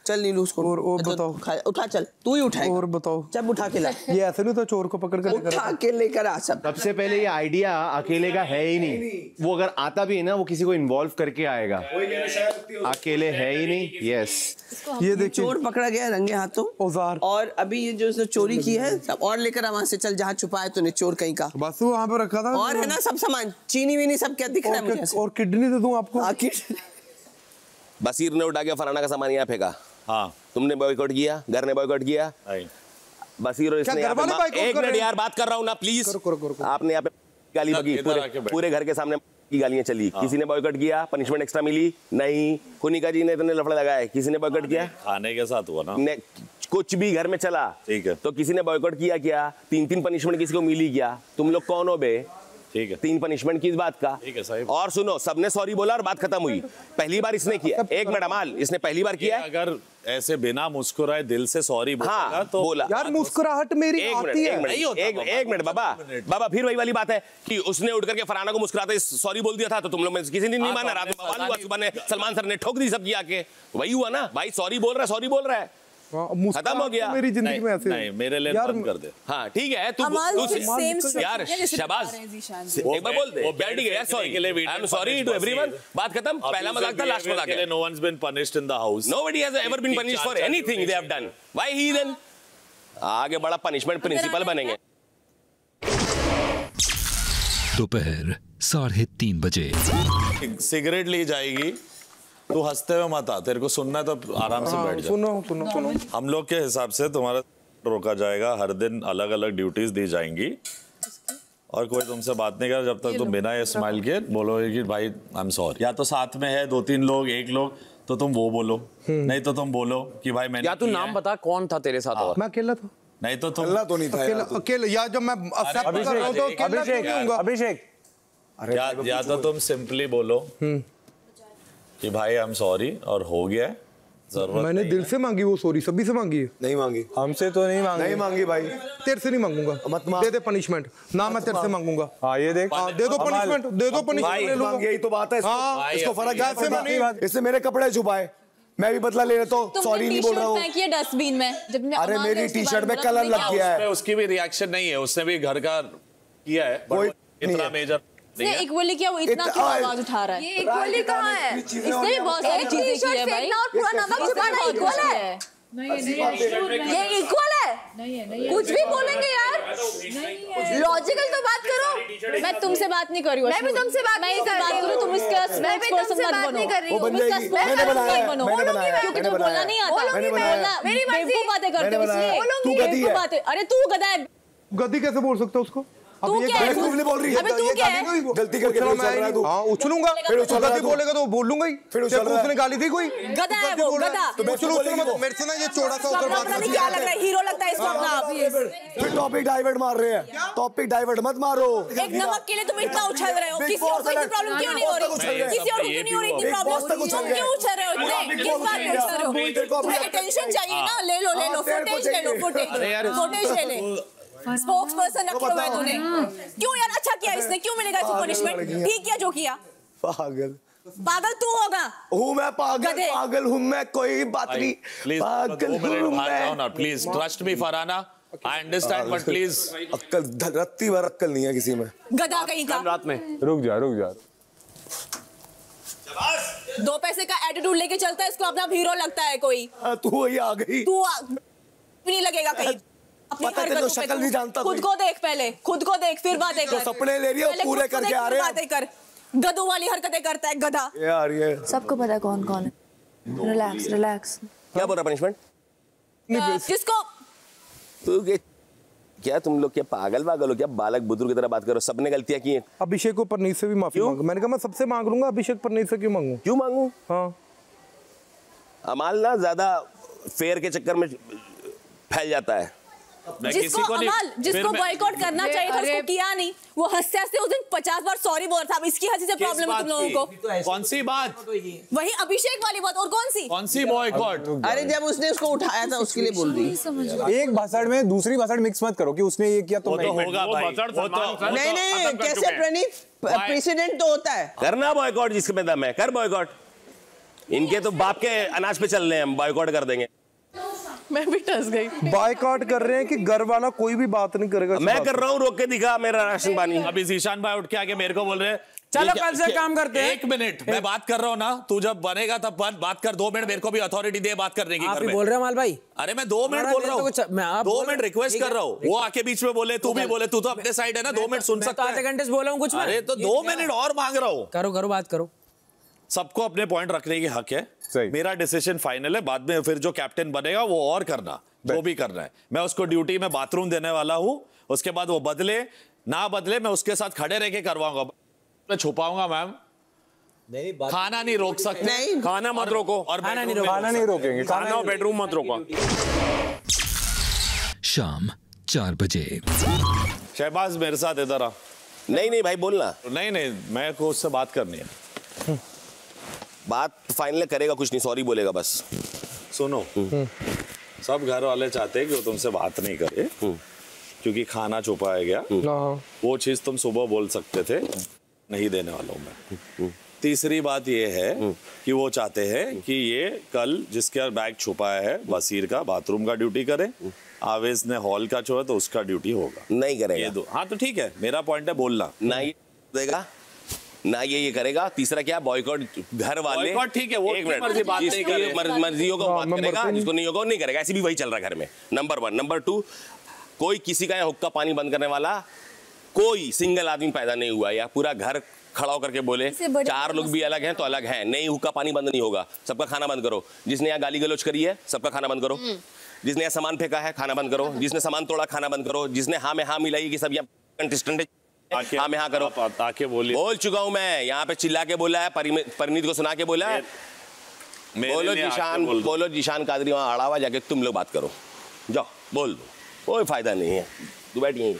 चल नीलू उसको और बताओ, उठा चल, तू ही उठाए और बताओ, जब उठा के ला। ये ऐसे नहीं तो चोर को पकड़ कर उठा के लेकर आ। सबसे पहले ये आइडिया अकेले का है ही नहीं, वो अगर आता भी है ना वो किसी को इन्वॉल्व करके आएगा, अकेले है ही नहीं। यस ये देखिए चोर पकड़ा गया रंगे हाथों, औजार, और अभी ये जो उसने चोरी की है सब और लेकर आ वहां से। चल जहाँ छुपाया तूने चोर कहीं का, बस वो वहां पे रखा था और है ना सब सामान, चीनी वीनी सब क्या दिख रहा है मुझे। और किडनी दे दूं आपको? बसीर ने उठा के फराना का सामान यहाँ फेंका। हाँ तुमने बॉयकॉट किया, घर ने बॉयकॉट किया, बसीर और इसने। एक मिनट यार बात कर रहा हूँ ना प्लीज। आपने यहाँ पे गाली बकी, पूरे घर के सामने की गालियां चली। किसी ने बॉयकॉट किया, पनिशमेंट एक्स्ट्रा मिली नहीं। कुनिका जी ने इतने लफड़े लगाए, किसी ने बॉयकॉट किया? खाने के साथ हुआ ना, कुछ भी घर में चला ठीक है तो किसी ने बॉयकॉट किया क्या? 3-3 पनिशमेंट किसी को मिली क्या? तुम लोग कौन हो बे? ठीक है 3 पनिशमेंट किस बात का? ठीक है साहब। और सुनो, सबने सॉरी बोला और बात खत्म हुई। पहली बार इसने किया, एक मिनट अमाल, इसने पहली बार किया। अगर ऐसे बिना मुस्कुराए दिल से सॉरी बोलेगा तो बोला यार मुस्कुराहट मेरी आती है। एक मिनट बाबा फिर वही वाली बात है कि उसने उठ करके फराना को मुस्कुराते सॉरी बोल दिया था, तो तुम लोग में किसी ने नहीं माना। रात में सुबह ने सलमान सर ने ठोक दी सबकी आके, वही हुआ ना भाई। सॉरी बोल रहा है खत्म हो गया। मेरी जिंदगी में ऐसे नहीं, मेरे लिए बंद कर दे। हाँ ठीक है, तू यार शबाज एक बार बोल दे ठीक है यार, sorry I am sorry to everyone, बात खत्म। पहला मजाक था, लास्ट मजाक है। No one's been punished in the house, nobody has ever been punished for anything they have done, why he then आगे बड़ा पनिशमेंट प्रिंसिपल बनेंगे। दोपहर 3:30 बजे सिगरेट ली जाएगी, तू हंसते हुए मत आ, तेरे को सुनना है तो आराम से बैठ जा। सुनो हम लोग के हिसाब से तुम्हारा रोका जाएगा, हर दिन अलग अलग ड्यूटीज दी जाएंगी, और कोई तुमसे बात नहीं कर जब तक तुम बिना ये स्माइल के बोलोगे कि भाई आई एम सॉरी। या तो साथ में है 2-3 लोग, एक लोग तो तुम वो बोलो, नहीं तो तुम बोलो कि भाई मैंने। या तू नाम बता कौन था तेरे साथ? मैं अकेला था। नहीं तो तुम अकेला तो नहीं था अकेला। या जब मैं एक्सेप्ट कर रहा हूं तो अभिषेक या तो तुम सिंपली बोलो कि भाई आई एम सॉरी और हो गया। मैंने दिल से मांगी वो सॉरी, सभी से मांगी है। नहीं मांगी, हमसे तो नहीं मांगी। नहीं मांगी भाई, तेरे से नहीं मांगूंगा, मत मांग। दे दे पनिशमेंट ना, मैं तेरे से मांगूंगा। हाँ ये देख, दे दो पनिशमेंट, दे दो पनिशमेंट। यही तो बात है, इसको फर्क क्या? इसने मेरे कपड़े छुपाए, मैं भी बदला ले रहा हूँ, सॉरी नहीं बोल रहा हूँ। डस्टबिन में अरे मेरी टी शर्ट में कलर लग गया है। उसकी भी रिएक्शन नहीं है, उसने भी घर का किया है, इतना मेजर इक्वली क्या वो इतना क्यों आवाज उठा रहा है? ये इक्वली कहाँ है? इसने भी बहुत सारी चीजें की है भाई। और पूरा नमक छुपाना इक्वल है? ये इक्वल है? कुछ भी बोलेंगे यार, लॉजिकल तो बात करो। मैं तुमसे बात नहीं कर रही हूँ, मैं भी तुमसे बात नहीं कर रही हूँ। तुम इसका स्पोक्सपर्सन मत बनो, क्योंकि तुम्हें बोलना नहीं आता। मेरी मर्जी बातें करते हो इसलिए। बातें, अरे तू गधा है। गद्दी कैसे बोल सकते हो उसको? तू क्या है? बोल रही है, अबे तू क्या है? गलती करके उछल रहा है तू। हाँ उछलूंगा, फिर गद्दी बोलेगा तो बोल लूंगा ही। फिर उसने गाली दी कोई? गधा है वो, गधा। तो मेरे से ना ये चौड़ा सा होकर बात नहीं, क्या लग रहा है हीरो लगता है इसको अपना आप। फिर टॉपिक डाइवर्ट मार रहे हैं, टॉपिक डाइवर्ट मत मारो। एक नमक के लिए तुम इतना उछल रहे हो, किसी और को इतनी प्रॉब्लम क्यों नहीं हो रही? किसी और को क्यों नहीं हो रही इतनी प्रॉब्लम? तुम क्यों उछल रहे हो इतने? किस बात पे उछल रहे हो? तुम्हें अटेंशन चाहिए ना, ले लो फुटेज ले लो, फुटेज ले ले। स्पोक्सपर्सन रखे हुए तूने, क्यों यार? अच्छा किया इसने, क्यों मिलेगा इसको पनिशमेंट? ठीक किया जो किया। पागल तू होगा। हूँ मैं पागल हूँ मैं, कोई बात नहीं। पागल हूँ मैं। Please trust me Farhana, I understand but please. अक्कल रत्ती भर अक्कल नहीं है किसी में। गधा कहीं का। रात में रुक जा दो पैसे का एटीट्यूड लेके चलता है, इसको अपना हीरो लगता है कोई। तू वही आ गई। तू नहीं लगेगा कहीं। अपनी हरकतों पे शक्ल नहीं जानता। खुद को देख पहले, खुद को देख फिर बातें कर। सपने ले रही है पूरे करके आ रहे हैं। बातें कर, गधों वाली हरकतें करता है गधा। यार ये सबको पता है कौन कौन है। Relax relax. क्या बोल रहा पनिशमेंट? जिसको तू क्या तुम लोग क्या पागल हो क्या? बालक बुजुर्ग की तरह बात करो। सबने गलतियां की हैं। अभिषेक को परनीत से भी माफी मांगू। मैंने कहा मैं सबसे मांग लूंगा, अभिषेक परनीत से क्यों मांगू? क्यों मांगू? हाँ अमाल ना ज्यादा फेयर के चक्कर में फैल जाता है। जिसको बॉयकॉट करना चाहिए था उसको किया नहीं। वो हंसते हंसते उस दिन 50 बार सॉरी बोल रहा था। इसकी हंसी से प्रॉब्लम है तुम लोगों को। कौन सी बात? वही अभिषेक वाली बात। और कौन सी बॉयकॉट? अरे जब उसने उसको उठाया था उसके लिए बोल रही। एक भाषण में दूसरी भाषण मिक्स मत करो कि उसने ये किया तो होगा भाई। नहीं कैसे प्रणीत? प्रेसिडेंट तो होता है। करना बॉयकॉट जिसके में दम है, कर बॉयकॉट। इनके तो बाप के अनाज पे चल रहे हैं, हम बॉयकॉट कर देंगे। मैं भी टस गई। बॉयकॉट कर रहे हैं कि घर वाला कोई भी बात नहीं करेगा। मैं कर रहा हूँ, रोक के दिखा मेरा राशन पानी। अभी जीशान भाई उठ के आके मेरे को बोल रहे हैं चलो कल से काम करते हैं। 1 मिनट मैं बात कर रहा हूँ ना, तू जब बनेगा तब बात कर। 2 मिनट मेरे को भी अथॉरिटी दे बात करने की। आप ही बोल रहे हो माल भाई? अरे मैं 2 मिनट बोल रहा हूँ, 2 मिनट रिक्वेस्ट कर रहा हूँ। वो आके बीच में बोले, तू भी बोले, तू तो अपने साइड है ना, 2 मिनट सुन सकता है। आधे घंटे से बोला हूँ कुछ। अरे तो 2 मिनट और मांग रहा हूँ। करो बात करो। सबको अपने पॉइंट रखने की हक है। मेरा डिसीजन फाइनल है। बाद में फिर जो कैप्टन बनेगा वो और करना, जो भी करना है। मैं उसको ड्यूटी में बाथरूम देने वाला हूँ। उसके बाद वो बदले ना बदले, मैं उसके साथ खड़े रह के करवाऊंगा। मैं छुपाऊंगा मैम। नहीं, खाना नहीं रोक सकते। नहीं, खाना मत रोको। और खाना नहीं रोकेंगे। खाना और बेडरूम मत रोको। शाम 4 बजे। शहबाज मेरे साथ इधर आ। नहीं भाई बोलना। नहीं मैं को उससे बात करनी है। बात फाइनल करेगा कुछ नहीं, सॉरी बोलेगा बस। सुनो, सब घर वाले चाहते हैं कि वो तुमसे बात नहीं करे क्योंकि खाना छुपाया गया। वो चीज तुम सुबह बोल सकते थे, नहीं देने वाला हूं मैं। तीसरी बात ये है कि वो चाहते हैं कि ये कल जिसका बैग छुपाया है बसीर का बाथरूम का ड्यूटी करे, आवेज ने हॉल का छुआ तो उसका ड्यूटी होगा। नहीं करेगा। ये दो। हाँ तो ठीक है, मेरा पॉइंट है बोलना। ना ये देगा ना ये करेगा। तीसरा क्या? बॉयकॉट घर वाले। बॉयकॉट ठीक है, वो मर्जी बात नहीं करेगा। मर्जी होगा बात करेगा, जिसको नहीं होगा नहीं करेगा। ऐसे भी वही चल रहा है घर में। नंबर 1। नंबर 2, कोई किसी का हुक्का पानी बंद करने वाला कोई सिंगल आदमी पैदा नहीं हुआ या पूरा घर खड़ा होकर के बोले 4 लोग भी अलग हैं तो अलग हैं, नहीं हुक्का पानी बंद नहीं होगा। सबका खाना बंद करो। जिसने यहाँ गाली गलौज करी है सबका खाना बंद करो। जिसने यहाँ सामान फेंका है खाना बंद करो। जिसने सामान तोड़ा खाना बंद करो। जिसने हाँ में हाँ मिलाई कि सब यहाँ कंटेस्टेंट हाँ में हाँ करो। आके बोल चुका हूं मैं। यहाँ पे चिल्ला के बोला है, परनीत को सुना के बोला है। बोलो जीशान कादरी वहाँ अड़ा हुआ, जाके तुम लोग बात करो। जाओ बोल दो, कोई फायदा नहीं है। तू बैठ यहीं।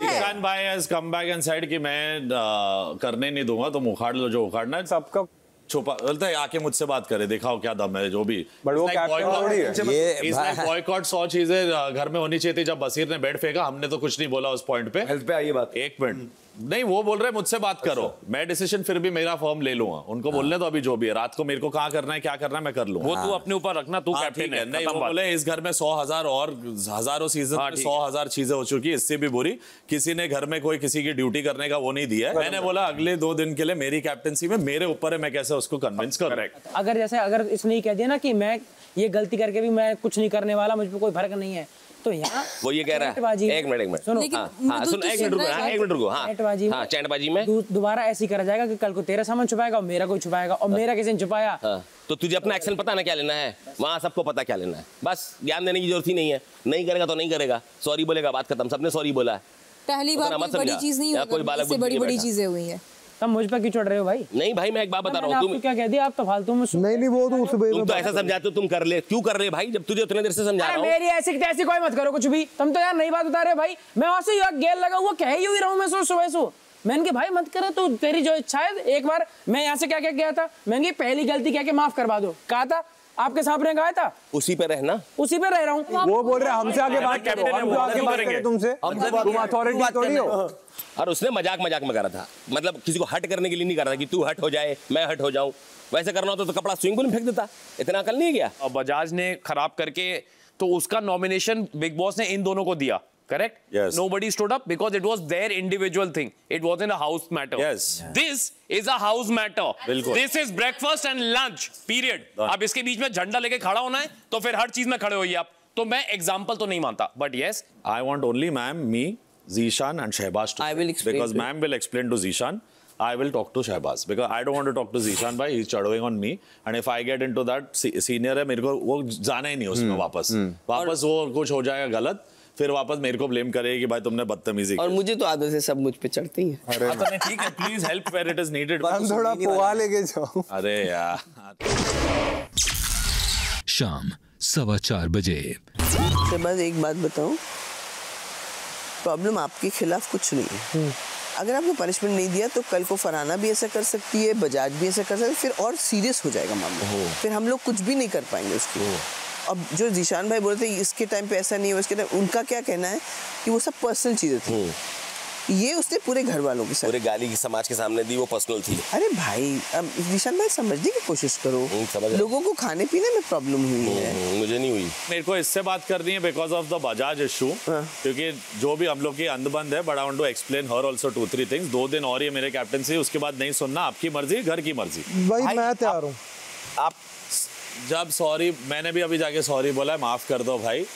जीशान भाई has come back and said कि मैं करने नहीं दूंगा, तुम उखाड़ लो जो उखाड़ना है। सबका छुपा बोलता है आके मुझसे बात करे, दिखाओ क्या दम है जो भी। बट वो बॉयकॉट 100 चीजें घर में होनी चाहिए थी। जब बसीर ने बेड फेंका हमने तो कुछ नहीं बोला उस पॉइंट पे। हेल्थ पे आई बात। 1 मिनट नहीं, वो बोल रहे मुझसे बात करो। मैं डिसीजन फिर भी मेरा फॉर्म ले लूंगा। उनको बोलने तो अभी जो भी है, रात को मेरे को कहाँ करना है क्या करना है मैं कर लूंगा। वो तू अपने ऊपर रखना, तू कैप्टन है। नहीं वो बोले इस घर में 100,000 और हजारों सीजन 100,000 चीजें हो चुकी है, इससे भी बुरी किसी ने घर में कोई किसी की ड्यूटी करने का वो नहीं दिया है। मैंने बोला अगले 2 दिन के लिए मेरी कैप्टनसी में मेरे ऊपर है, मैं कैसे उसको कन्विंस करूं। अगर इसने ये कह दिया ना कि मैं ये गलती करके भी मैं कुछ नहीं करने वाला, मुझ पर कोई फर्क नहीं है, तो यहाँ वो ये कह रहा है। एक मिनट सुनो। हाँ सुन, एक मिनट रुको। हाँ चैटबाजी में दोबारा ऐसी करा जाएगा कि कल को तेरा सामान छुपाएगा और मेरा कोई छुपाएगा और मेरा किसी ने छुपाया। तो तुझे अपना एक्शन पता ना क्या लेना है, वहाँ सबको पता क्या लेना है। बस ज्ञान देने की जरूरत ही नहीं है। नहीं करेगा तो नहीं करेगा, सॉरी बोलेगा, बात खत्म। सबने सॉरी बोला है। पहली बार बड़ी चीज नहीं हुई, कोई बालक बड़ी चीजें हुई है। तब मुझ पर क्यों चढ़ रहे हो भाई? नहीं भाई मैं एक बात बता रहा हूँ। तुम क्या कह दिया? आप तो फालतू में नहीं वो तो तुम तो ऐसा समझाते हो, तुम कर ले। क्यों कर रहे भाई जब तुझे उतने देर से समझा रहा हूं। मेरी ऐसी कोई मत करो कुछ भी। तुम तो यार नई बात बता रहे हो भाई। मैं वहां से गेल लगा हुआ कह ही रहा हूँ मैं सुबह। मैंने कि भाई मत करे, तो तेरी जो इच्छा है। एक बार मैं यहाँ से क्या गया था, मैंने पहली गलती क्या माफ करवा दो कहा था, आपके सामने कहा था। उसी पे रहना, उसी पे रह रहा हूँ। वो बोल रहे हमसे आगे बात करो, तुमसे तुम अथॉरिटी थोड़ी हो। और उसने मजाक में करा था, मतलब किसी को हट करने के लिए नहीं कर रहा कि तू हट हो जाए मैं हट हो जाऊं। वैसे करना होता तो कपड़ा स्विमिंग पूल में फेंक देता। इतना अकल नहीं गया। और बजाज ने खराब करके तो उसका नॉमिनेशन बिग बॉस ने इन दोनों को दिया। Correct? Yes. Nobody stood up because it was their individual thing. It wasn't a house matter. Yes. This is a house matter. बिल्कुल. This is breakfast and lunch. Period. अब इसके बीच में झंडा लेके खड़ा होना है तो फिर हर चीज में खड़े होइए आप. तो मैं एग्जाम्पल तो नहीं मानता. But yes. I want only ma'am, me, Zishan and Shehbaz to. I will explain. Because ma'am will explain to Zishan. I will talk to Shehbaz because I don't want to talk to Zishan bhai. He's chadowing on me, and if I get into that senior है मेरे को वो जाना ही नहीं उसमें वापस वो कुछ हो जाएगा गलत फिर वापस मेरे को ब्लेम करेगी कि भाई तुमने बदतमीजी और मुझे तो आदत है सब मुझ पे चढ़ती है। अरे ठीक है please help where it is needed हम थोड़ा पोहा लेके जाओ। अरे यार शाम 4:15 बजे। उसके बाद एक बात बताऊं, प्रॉब्लम आपके खिलाफ कुछ नहीं है। अगर आपको पनिशमेंट नहीं दिया तो कल को फरहाना भी ऐसा कर सकती है, बजाज भी ऐसा कर सकती है, फिर और सीरियस हो जाएगा मामला, फिर हम लोग कुछ भी नहीं कर पाएंगे उसकी। अब जो जीशान भाई बोल रहे थे इसके टाइम पे ऐसा नहीं हुआ, इसके टाइम, उनका क्या कहना है कि वो सब पर्सनल चीजें थी, ये उसने पूरे घर वालों के साथ पूरे गाली की समाज के सामने दी, वो पर्सनल थी। अरे भाई अब जीशान भाई समझने की कोशिश करो, लोगों को खाने पीने में प्रॉब्लम हुई है, मुझे नहीं हुई। मेरे को इससे बात करनी है because of the Bajaj issue, क्योंकि जो भी हम लोग की अंधबंद है, but I want to explain her also 2-3 things. 2 दिन और ये मेरे कैप्टनसी, उसके बाद नहीं सुनना, आपकी मर्जी, घर की मर्जी। भाई मैं तैयार हूँ। आप जब सॉरी, मैंने भी अभी जाके सॉरी बोला है, माफ कर दो भाई,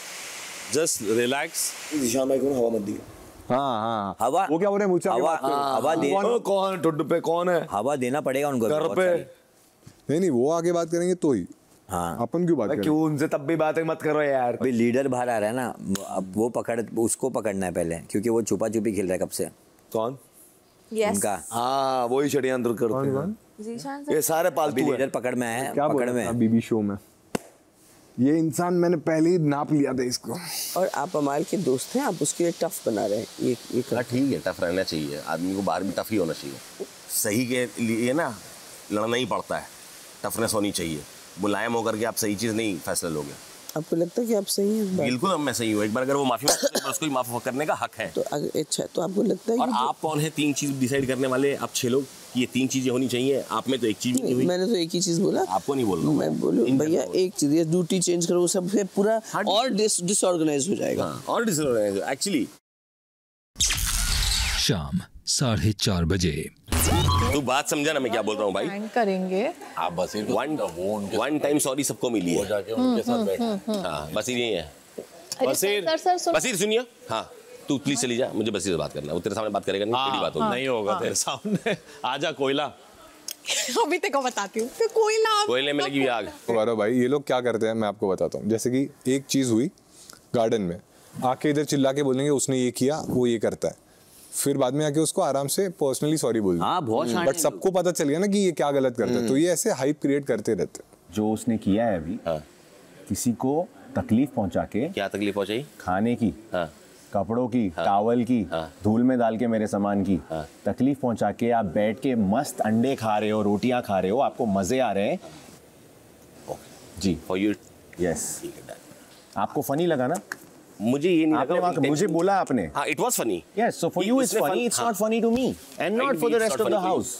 जस्ट रिलैक्स। जीशान भाई को हवा मत दियो। हाँ हवा, वो क्या बोल रहे हैं मुझे हवा दे, कौन ठुड्ड पे कौन है, हवा देना पड़ेगा उनको घर पे। नहीं वो आगे बात करेंगे तो ही। हाँ अपन क्यों बात करें? क्यों उनसे तब भी बातें मत करो यार। अभी लीडर बाहर आ रहा है ना, अब वो उसको पकड़ना है पहले, क्योंकि वो छुपा छुपी खेल रहा है कब से। कौन? उनका हाँ वही षड्यंत्र करते हैं, ये सारे पालतू लीडर पकड़ में है, क्या पकड़ में बीबी शो में ये इंसान मैंने पहले ही नाप लिया था इसको। और आप अमाल के दोस्त हैं, आप उसके लिए टफ बना रहे हैं, ये ठीक है, टफ रहना चाहिए, आदमी को बाहर भी टफ ही होना चाहिए, सही के लिए ना लड़ना ही पड़ता है, टफनेस होनी चाहिए, मुलायम होकर के आप सही चीज़ नहीं फैसला लोगे। आपको लगता है कि आप सही हैं? बिल्कुल मैं सही हूँ, एक बार अगर वो माफी मांगते तो उसको ही माफ करने का हक है। तो अच्छा, तो आपको लगता है और आप कौन है 3 चीज डिसाइड करने वाले? आप 6 लोग, ये 3 चीजें होनी चाहिए, आप में तो एक चीज भी नहीं हुई। मैंने तो एक ही चीज बोला, आपको नहीं बोल रहा मैं बोलूं भैया एक चीज, ड्यूटी चेंज करो, सब फिर पूरा और डिसऑर्गेनाइज हो जाएगा। और डिसऑर्गेनाइज एक्चुअली। शाम 4:30 बजे। तू बात समझा ना मैं क्या बोल रहा हूँ भाई? करेंगे आप बस वन टाइम सॉरी सबको मिली है, जाके उनके साथ बैठ। हाँ बसीर यही है। बसीर सुनिए, हाँ तू प्लीज चली जा, मुझे बसीर से बात करना है, वो तेरे सामने बात करेगा नहीं, तेरी बात होगी। नहीं होगा तेरे सामने, आजा कोयला। अभी तेरे को बताती हूँ, तो कोयले में लगी हुई आग। गौरव भाई ये लोग क्या करते हैं मैं आपको बताता हूँ। जैसे कि एक चीज हुई गार्डन में, आके इधर चिल्ला के बोलेंगे उसने ये किया, वो ये करता है, फिर बाद में आके उसको आराम से पर्सनली सॉरी बोल दो, बट सबको पता चल गया ना कि ये क्या गलत करता है, तो ये ऐसे हाइप क्रिएट करते रहते। जो उसने किया है अभी, किसी को तकलीफ पहुंचा के, क्या तकलीफ पहुंचाई? खाने की, कपड़ों की, टावल की, धूल में डाल के मेरे सामान की तकलीफ पहुंचा के आप बैठ के मस्त अंडे खा रहे हो, रोटियां खा रहे हो, आपको मजे आ रहे हैं जी। फॉर यू यस, आपको फनी लगा ना? मुझे ये नहीं लगा, मुझे बोला आपने। हाँ it was funny. Yes, so for you it's funny, it's not funny to me and not for the rest of the house.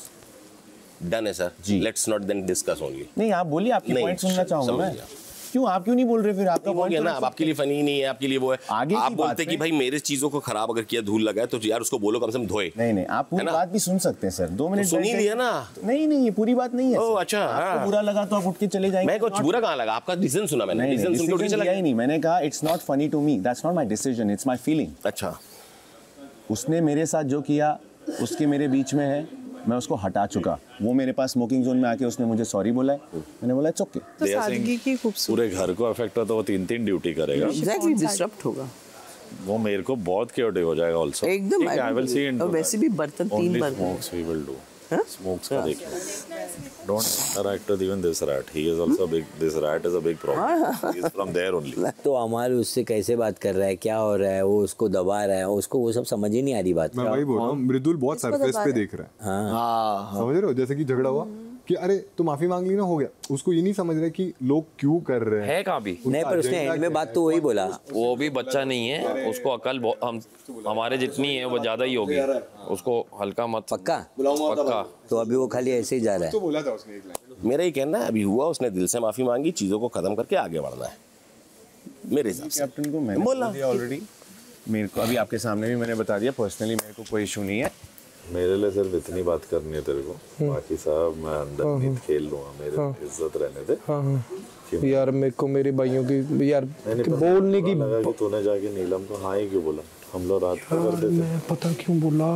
Done है sir, let's not then discuss only. नहीं आप बोलिए, आपकी पॉइंट सुनना चाहूंगा मैं। क्यों आप क्यों नहीं बोल रहे फिर? आपका पॉइंट ना, आपके लिए फनी नहीं है, आपके लिए वो है। आगे आप बोलते कि भाई मेरे चीजों को खराब अगर किया, धूल लगा है तो यार उसको बोलो कम से कम धोए। नहीं आप पूरी बात भी सुन सकते हैं सर, 2 मिनट सुन ही लिया ना। नहीं ये पूरी बात नहीं है। ओह अच्छा, आपको बुरा लगा तो आप उठ के चले जाएंगे। मैं कुछ बुरा कहाँ लगा? आपका डिसीजन सुना मैंने, डिसीजन सुन के उठ के चला गया। नहीं मैंने कहा it's not funny to me, that's not my decision, it's my feeling. अच्छा, उसने मेरे साथ जो किया उसके मेरे बीच में है, मैं उसको हटा चुका। वो मेरे पास स्मोकिंग जोन में आके उसने मुझे सॉरी बोला है, मैंने बोला इट्स ओके। तो सादगी की खूबसूरती, पूरे घर को अफेक्ट हो तो वो 3 ड्यूटी करेगा। एग्जैक्टली, डिसरप्ट होगा, वो मेरे को बहुत क्योटिक हो जाएगा आल्सो। एकदम आई विल सी इनटू, और वैसे भी बर्तन 3 बार smokes we will do, smokes का देखो, don't interact with even this rat, he is also big, this rat is a big problem, he is from there only. तो अमाल उससे कैसे बात कर रहा है, क्या हो रहा है, वो उसको दबा रहा है, उसको वो सब समझ ही नहीं आ रही बात। मैं वही बोल रहा हूँ, मृदुल बहुत सरफेस पे देख रहा है। हाँ समझ रहे हो, जैसे कि झगड़ा हुआ कि अरे तो माफी मांग ली ना, हो गया, उसको ये नहीं समझ रहे कि लोग क्यों कर रहे हैं। है कहाँ भी नहीं, पर उसने एंड में बात तो वही बोला, वो भी बच्चा नहीं है, उसको अकल हम हमारे जितनी है वो ज्यादा ही होगी, उसको हल्का मत। पक्का पक्का। तो अभी वो खाली ऐसे ही जा रहा है। तो बोला था उसने एक लाइन। मेरा ये कहना है अभी हुआ, उसने दिल से माफी मांगी, चीजों को खत्म करके आगे बढ़ना है मेरे हिसाब से। कैप्टन को मैंने बोला ऑलरेडी, मेरे को अभी आपके सामने भी मैंने बता दिया, पर्सनली मेरे को कोई इशू नहीं है। मेरे लिए सिर्फ इतनी बात करनी है तेरे को, बाकी सब मैं अंदर खेल लूंगा, मेरे इज्जत रहने दे। यार मेरे को मेरे भाइयों की यार बोलने की लगा कि तूने जाके नीलम को हाँ ही क्यों बोला, हम लोग रात को कर देते। मैं पता क्यों बोला,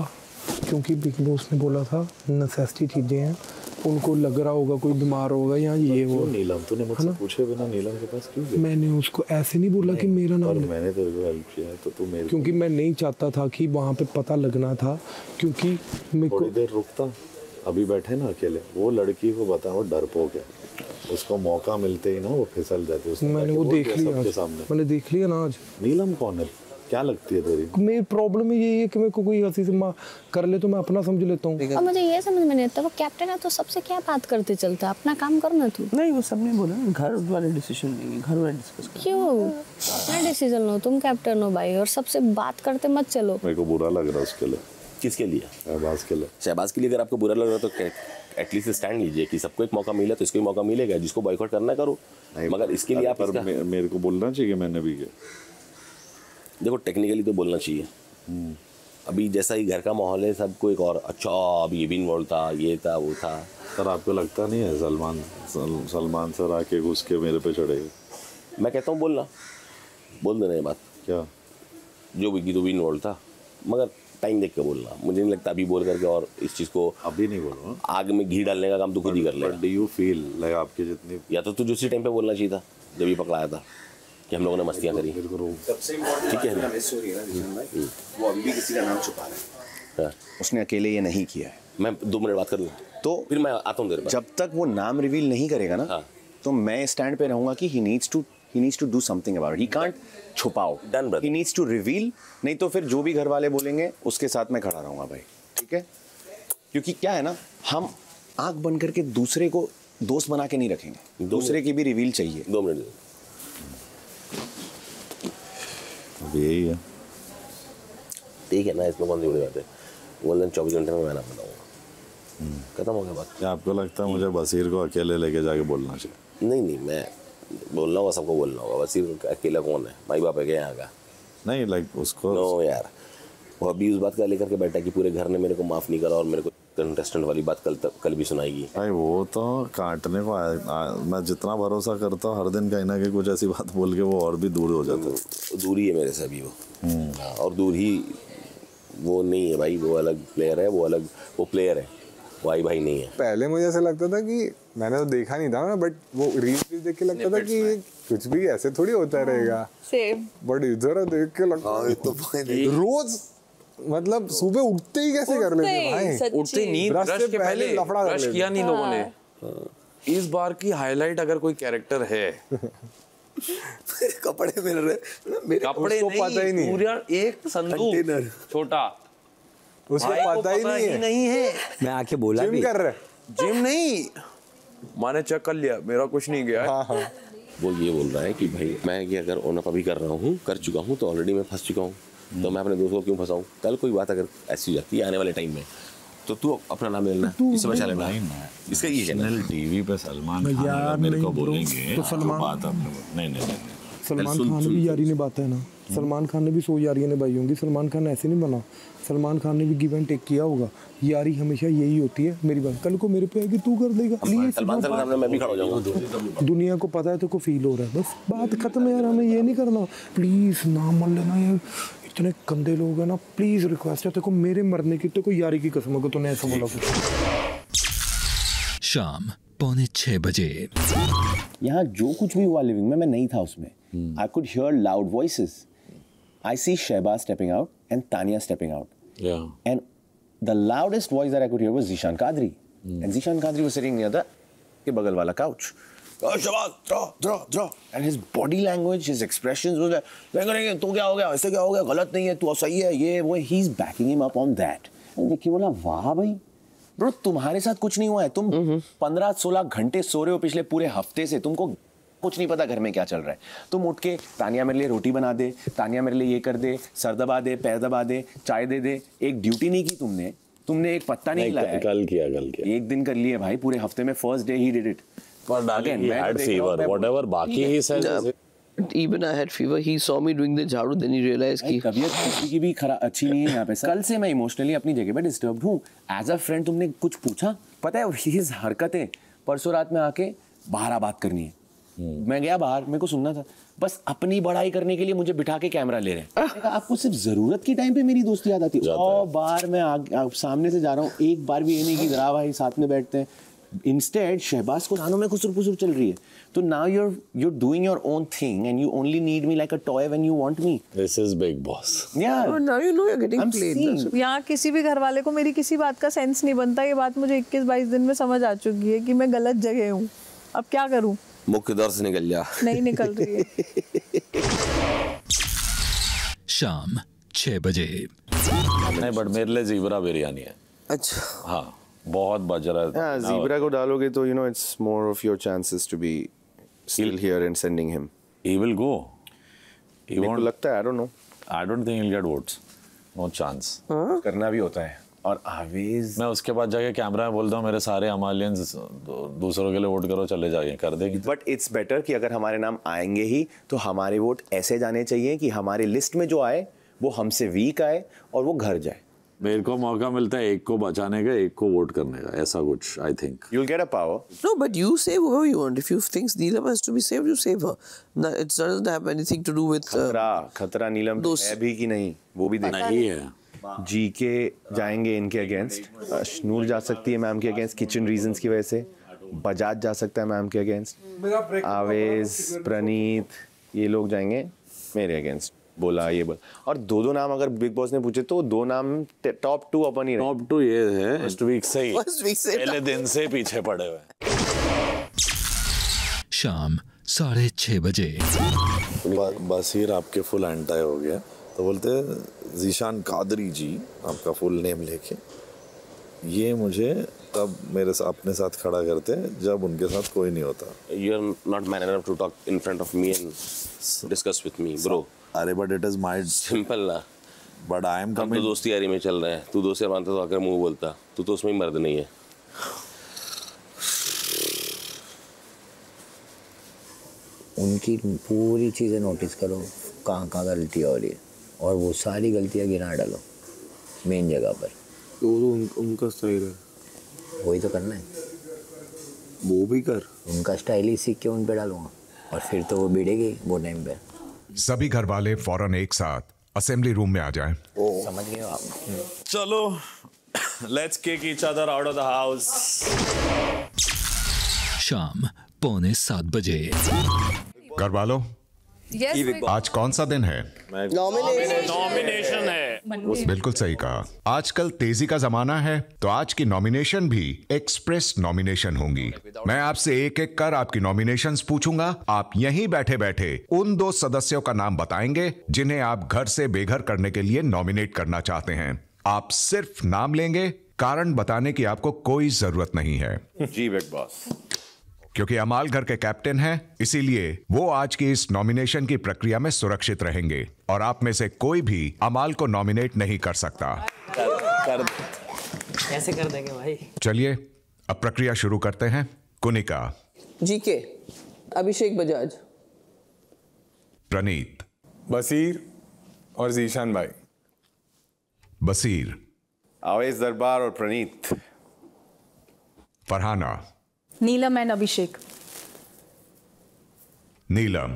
क्योंकि बिग बॉस ने बोला था नेसेसिटी चीजें हैं, उनको लग रहा होगा कोई बीमार होगा या ये वो। नीलम तूने मुझसे पूछे बिना नीलम के पास क्यों गया? मैंने उसको ऐसे नहीं बोला कि मेरा नाम, मैंने तेरे को हेल्प किया तो तू मेरे, क्योंकि मैं नहीं चाहता था कि वहाँ पे पता लगना था, क्योंकि मेरे को थोड़ी देर रुकता। अभी बैठे ना अकेले, वो लड़की को बता वो डरपोक है, उसको मौका मिलते ही ना वो फिसल जाती है। मैंने वो देख लिया आज, मैंने देख लिया ना आज। नीलम कौन है, क्या लगती है तेरी? मेरी प्रॉब्लम यही है कि मेरे को कोई हंसी से कर ले तो मैं अपना समझ लेता हूँ। और मुझे ये समझ में नहीं आता, वो कैप्टन है तो सबसे क्या बात करते चलता है, अपना काम करना तू। नहीं वो सबने बोला ना घर वाले डिसीजन लेंगे, घर वाले डिस्कस करेंगे। क्यों अपना डिसीजन लो, तुम कैप्टन हो भाई, और सबसे बात करते मत चलो। मेरे को बुरा लग रहा है उसके लिए। किसके लिए? शहबाज के लिए। शहबाज के लिए अगर आपको बुरा लग रहा है तो एटलीस्ट स्टैंड लीजिए कि सबको एक मौका मिला तो इसको भी मौका मिलेगा, जिसको बॉयकॉट करना करो, मगर इसके लिए आप मेरे को बोलना चाहिए, मैंने भी किया। देखो टेक्निकली तो बोलना चाहिए, अभी जैसा ही घर का माहौल है सबको एक और अच्छा अब ये भी इन्वॉल्व था, ये था वो था। सर आपको लगता नहीं है सलमान सर आके घुस के मेरे पे चढ़ेगा? मैं कहता हूँ बोलना, बोल देना ये बात, क्या जो भी तो भी इन्वॉल्व था, मगर टाइम देख के बोलना। मुझे नहीं लगता अभी बोल करके और इस चीज़ को अभी नहीं बोलो, आग में घी डालने का काम तो खुद ही कर लेगा। डू यू फील लाइक आपके जितनी, या तो तुझे उसी टाइम पे बोलना चाहिए था जब ये पकड़ाया था कि हम लोगों ने मस्तियाँ करी। सबसे इम्पोर्टेंट है वो अभी भी किसी का नाम छुपा रहा है, उसने अकेले ये नहीं किया है। मैं 2 मिनट बात कर लूँ तो फिर मैं आता हूँ देर बाद। जब तक वो नाम रिवील नहीं करेगा ना तो मैं स्टैंड पे रहूंगा कि he needs to do something about it. He can't छुपाओ, he needs to reveal, नहीं तो फिर जो भी घर वाले बोलेंगे उसके साथ मैं खड़ा रहूंगा भाई, ठीक है? क्योंकि क्या है ना, हम आंख बंद करके दूसरे को दोस्त बना के नहीं रखेंगे, दूसरे की भी रिवील चाहिए। 2 मिनट यही है, ठीक है ना, इसमें कौन सी बड़ी बात है। गोल्डन 24 घंटे में मैं ना बताऊँगा, खत्म हो गया बात। क्या आपको लगता है मुझे बसीर को अकेले लेके जाके बोलना चाहिए? नहीं मैं बोलना होगा, सबको बोलना होगा। बसीर अकेला कौन है, माई बाप है क्या यहाँ का? नहीं लाइक उसको नो यार, वो अभी उस बात का लेकर के बैठा कि पूरे घर ने मेरे को माफ़ नहीं करा और मेरे को कंटेस्टेंट वाली बात कल भी सुनाएगी। भाई वो तो काटने को मैं जितना भरोसा करता हूँ हर दिन कहीं ना कहीं कुछ ऐसी बात बोल के वो और भी दूर हो जाता है। दूर ही है मेरे से अभी वो, और दूर ही वो नहीं है भाई, वो अलग प्लेयर है, वो अलग वो प्लेयर है, वो भाई नहीं है। पहले मुझे ऐसा लगता था कि मैंने तो देखा नहीं था ना, बट वो रील्स देख के लगता था कि कुछ भी ऐसे थोड़ी होता रहेगा, बट इधर देख के लगता रोज मतलब सुबह उठते ही कैसे कर लेते भाई, उठते नींद ब्रश के पहले लफड़ा ब्रश किया नहीं लोगों ने। इस बार की हाईलाइट अगर कोई कैरेक्टर है कपड़े मिल रहे, कपड़े नहीं, पता ही नहीं, पूरा एक संदूक छोटा, उसको पता ही नहीं है। मैं आके बोला जिम भी कर रहे, जिम नहीं, मैंने चेक कर लिया, मेरा कुछ नहीं गया। वो ये बोल रहा है कि भाई मैं ये अगर ओनअप अभी कर रहा हूँ, कर चुका हूँ, तो ऑलरेडी मैं फंस चुका हूँ, तो मैं अपने दोस्त को क्यों फंसाऊँ? कल कोई बात अगर ऐसी जाती है आने वाले टाइम में तो तू अपना नाम ले लेना, इससे बचा लेना। इसका ये चैनल टीवी पे सलमान खान मेरे को बोलेंगे तो सलमान बात नहीं सलमान खान भी यारी निभाता है ना, सलमान खान ने भी 100 यारियां निभाई होंगी, सलमान खान ऐसे नहीं बना, सलमान खान ने भी गिव एंड टेक किया होगा। यारी हमेशा यही होती है। मेरी बात कल को मेरे पे आएगी, तू कर देगा प्लीज, सलमान खान सामने मैं भी खड़ा हो जाऊंगा। दुनिया को पता है तो को फील हो रहा है, बस बात खत्म है यार, हमें ये नहीं करना, प्लीज ना मर लेना यार, इतने गंदे लोग हैं ना, प्लीज रिक्वेस्ट है तेको, मेरे मरने की तो कोई यारी की कसम है, तूने ऐसा बोला कुछ। शाम 5:45 बजे। यहाँ जो कुछ भी हुआ लिविंग में मैं नहीं था उसमें। I could hear loud voices. I see Shehbaz stepping out and Tanya stepping out. Yeah. And the loudest voice that I could hear was Zishan Kadri. And Zishan Kadri was sitting near the bagal wala couch. Oh, Shehbaz, draw. And his body language, his expressions was like, तो क्या हो गया, ऐसे क्या हो गया, गलत नहीं है, तू सही है, ये वो, he's backing him up on that. And देखिए बोला, वाह भाई, ब्रो तुम्हारे साथ कुछ नहीं हुआ है, तुम 15-16 घंटे सो रहे हो पिछले पूरे हफ्ते से, तुमको कुछ नहीं पता घर में क्या चल रहा है। तुम उठ के तानिया मेरे लिए रोटी बना दे, तानिया मेरे लिए ये कर दे, सर दबा दे, पैर दबा दे, चाय दे दे, एक ड्यूटी नहीं की तुमने एक पत्ता नहीं लाया। कल किया एक दिन कर लिए भाई, पूरे हफ्ते में first day he did it. But darling, he had fever. Whatever बाकी he says, Even I had fever. He saw me doing the झाड़ू, then he realized कि तबीयत किसी की भी अच्छी नहीं है यहाँ पे। कल से मैं इमोशनली अपनी जगह पे डिस्टर्ब हूँ। एज अ फ्रेंड तुमने कुछ पूछा? पता है हिज हरकतें, परसों रात में आके बाहर बात करनी है। मैं गया बाहर, मेरे को सुनना था, बस अपनी बड़ाई करने के लिए मुझे बिठा के कैमरा ले रहे हैं। आपको सिर्फ जरूरत की टाइम पे मेरी दोस्ती याद आती है। और बार मैं सामने से जा रहा हूँ, एक बार भी ये नहीं कि जरा भाई साथ में बैठते हैं। Instead, शहबाज को कानों में खुसर-पुसर चल रही है। तो now you're doing your own thing and you only need me like a toy when you want me. This is big boss. Yeah. Oh, now you know you're getting played. यहाँ किसी भी घर वाले को मेरी किसी बात का सेंस नहीं बनता। ये बात मुझे 21-22 दिन में समझ आ चुकी है कि मैं गलत जगह हूँ। अब क्या करूँ? मुख्य दर से निकल जा। नहीं निकल रही है। शाम 6 बजे। नहीं, बट मेरे लिए ज़ीब्रा बिरयानी है। अच्छा। हाँ, बहुत बज रहा है। हाँ, ज़ीब्रा को डालोगे तो it's more of your chances to be still here and sending him. He will go. मेरे को लगता है, I don't know. I don't think he'll get votes. No chance. करना भी होता है। और आवेज मैं उसके बाद जाके कैमरा में बोलता हूँ मेरे सारे अमालियंस दूसरों के लिए वोट करो, चले जाइए, कर देगी। बट इट्स बेटर कि अगर हमारे नाम आएंगे ही तो हमारे वोट ऐसे जाने चाहिए कि हमारे लिस्ट में जो आए वो हमसे वीक आए और वो घर जाए। मेरे को मौका मिलता है एक को बचाने का, एक को वोट करने का, ऐसा कुछ। I think you'll get a power. No, but you save whoever you want. If you think Neelam has to be saved, you save her. No, it doesn't have anything to do with खतरा नीलम है भी कि नहीं वो भी देखना नहीं है। जी के जाएंगे इनके अगेंस्ट, अशनूर जा सकती है मैम के अगेंस्ट किचन रीजंस की वजह से, बजाज जा सकता है मैम के अगेंस्ट, आवेज, प्रणीत, ये लोग जाएंगे मेरे अगेंस्ट। बोला ये बोल, और दो नाम अगर बिग बॉस ने पूछे तो दो नाम टॉप 2 अपन ही रहे। टॉप 2 ये है फर्स्ट वीक से ही, पहले दिन से पीछे पड़े हुए। शाम 6:30 बजे। बसीर आपके फुल एंटाई हो गया तो बोलते ज़ीशान कादरी जी आपका फुल नेम लेके, ये मुझे तब मेरे साथ अपने साथ खड़ा करते जब उनके साथ कोई नहीं होता। You are not man enough to talk in front of me and discuss with me, bro. अरे but it is my simple ना। But I am coming. तो दोस्ती यारी में चल रहा है, तू दोस्त यार मानता तो आकर मुंह बोलता, तू तो उसमें ही मर्द नहीं है। उनकी पूरी चीज़ें नोटिस करो, कहाँ गलती हो रही है और वो सारी गलतियाँ गिना डालो मेन जगह पर। तो उनका स्टाइल है, वही तो करना है। वो भी कर, उनका स्टाइल ही सीख के उन पे डालूंगा और फिर तो वो भिड़ेगी वो टाइम पे। सभी घर वाले फौरन एक साथ असेंबली रूम में आ जाएं। समझ गए आप? चलो, let's kick each other out of the house. शाम 6:45 बजे। घर वालों, आज कौन सा दिन है? नॉमिनेशन है। बिल्कुल सही कहा। आजकल तेजी का जमाना है तो आज की नॉमिनेशन भी एक्सप्रेस नॉमिनेशन होंगी। मैं आपसे एक एक कर आपकी नॉमिनेशंस पूछूंगा। आप यहीं बैठे बैठे उन 2 सदस्यों का नाम बताएंगे जिन्हें आप घर से बेघर करने के लिए नॉमिनेट करना चाहते हैं। आप सिर्फ नाम लेंगे, कारण बताने की आपको कोई जरूरत नहीं है। जी बिग बॉस। क्योंकि अमाल घर के कैप्टन हैं, इसीलिए वो आज की इस नॉमिनेशन की प्रक्रिया में सुरक्षित रहेंगे और आप में से कोई भी अमाल को नॉमिनेट नहीं कर सकता। कैसे कर देंगे भाई? चलिए अब प्रक्रिया शुरू करते हैं। कुनिका, जीके, अभिषेक बजाज, प्रणीत, बसीर और ज़ीशान भाई। बसीर, आवेज दरबार और Praneet. Farhana, Neelam and Abhishek. Neelam,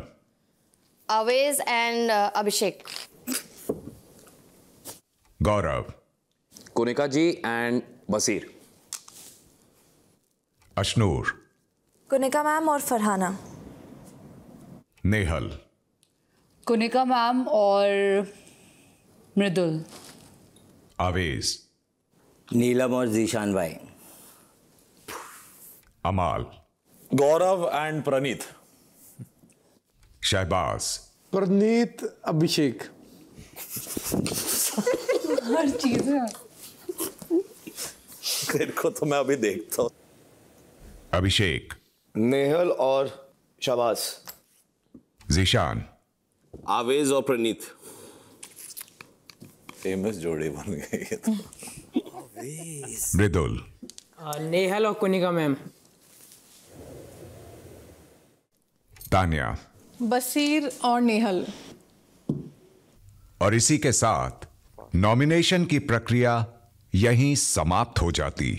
Awez and Abhishek. Gaurav, Kunika ji and Baseer. Ashnoor, Kunika ma'am और फरहाना। नेहल, कुनिका मैम और मृदुल। आवेज, नीलम और ज़ीशान भाई। अमाल, गौरव एंड प्रणीत। शहबाज, प्रणीत, अभिषेक। हर चीज है। तेरे को तो मैं अभी देखता हूँ। अभिषेक, नेहल और शहबाज। ज़ीशान, आवेज और प्रणीत। फेमस जोड़ी बन गई है तो। मृदुल, नेहल और कुनिका मैम। तान्या, बसीर और नेहल। और इसी के साथ नॉमिनेशन की प्रक्रिया यहीं समाप्त हो जाती।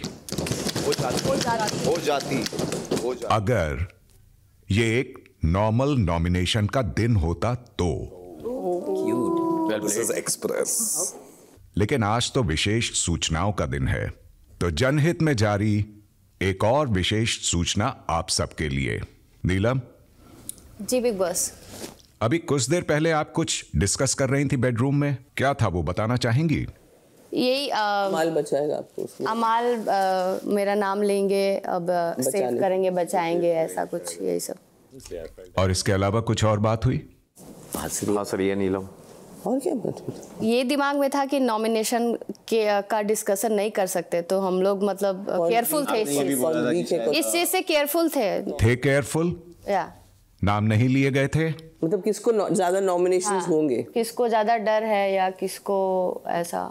अगर ये एक नॉर्मल नॉमिनेशन का दिन होता तो। एक्सप्रेस। लेकिन आज तो विशेष सूचनाओं का दिन है, तो जनहित में जारी एक और विशेष सूचना आप सबके लिए। नीलम जी बिग बॉस, अभी कुछ देर पहले आप कुछ डिस्कस कर रही थी बेडरूम में, क्या था वो बताना चाहेंगी? यही अमाल बचाएगा आपको। अमाल मेरा नाम लेंगे, अब सेव करेंगे, बचाएंगे, ऐसा कुछ यही सब। और इसके अलावा कुछ और बात हुई? हाँ सर, ये नीलम। और क्या बात हुई? ये दिमाग में था कि नॉमिनेशन का डिस्कशन नहीं कर सकते, तो हम लोग मतलब केयरफुल थे इस चीज से केयरफुल थे केयरफुल या नाम नहीं लिए गए थे। मतलब किसको ज्यादा नॉमिनेशंस होंगे, किसको ज्यादा डर है या किसको ऐसा।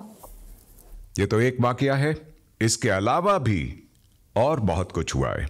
ये तो एक वाकया है, इसके अलावा भी और बहुत कुछ हुआ है।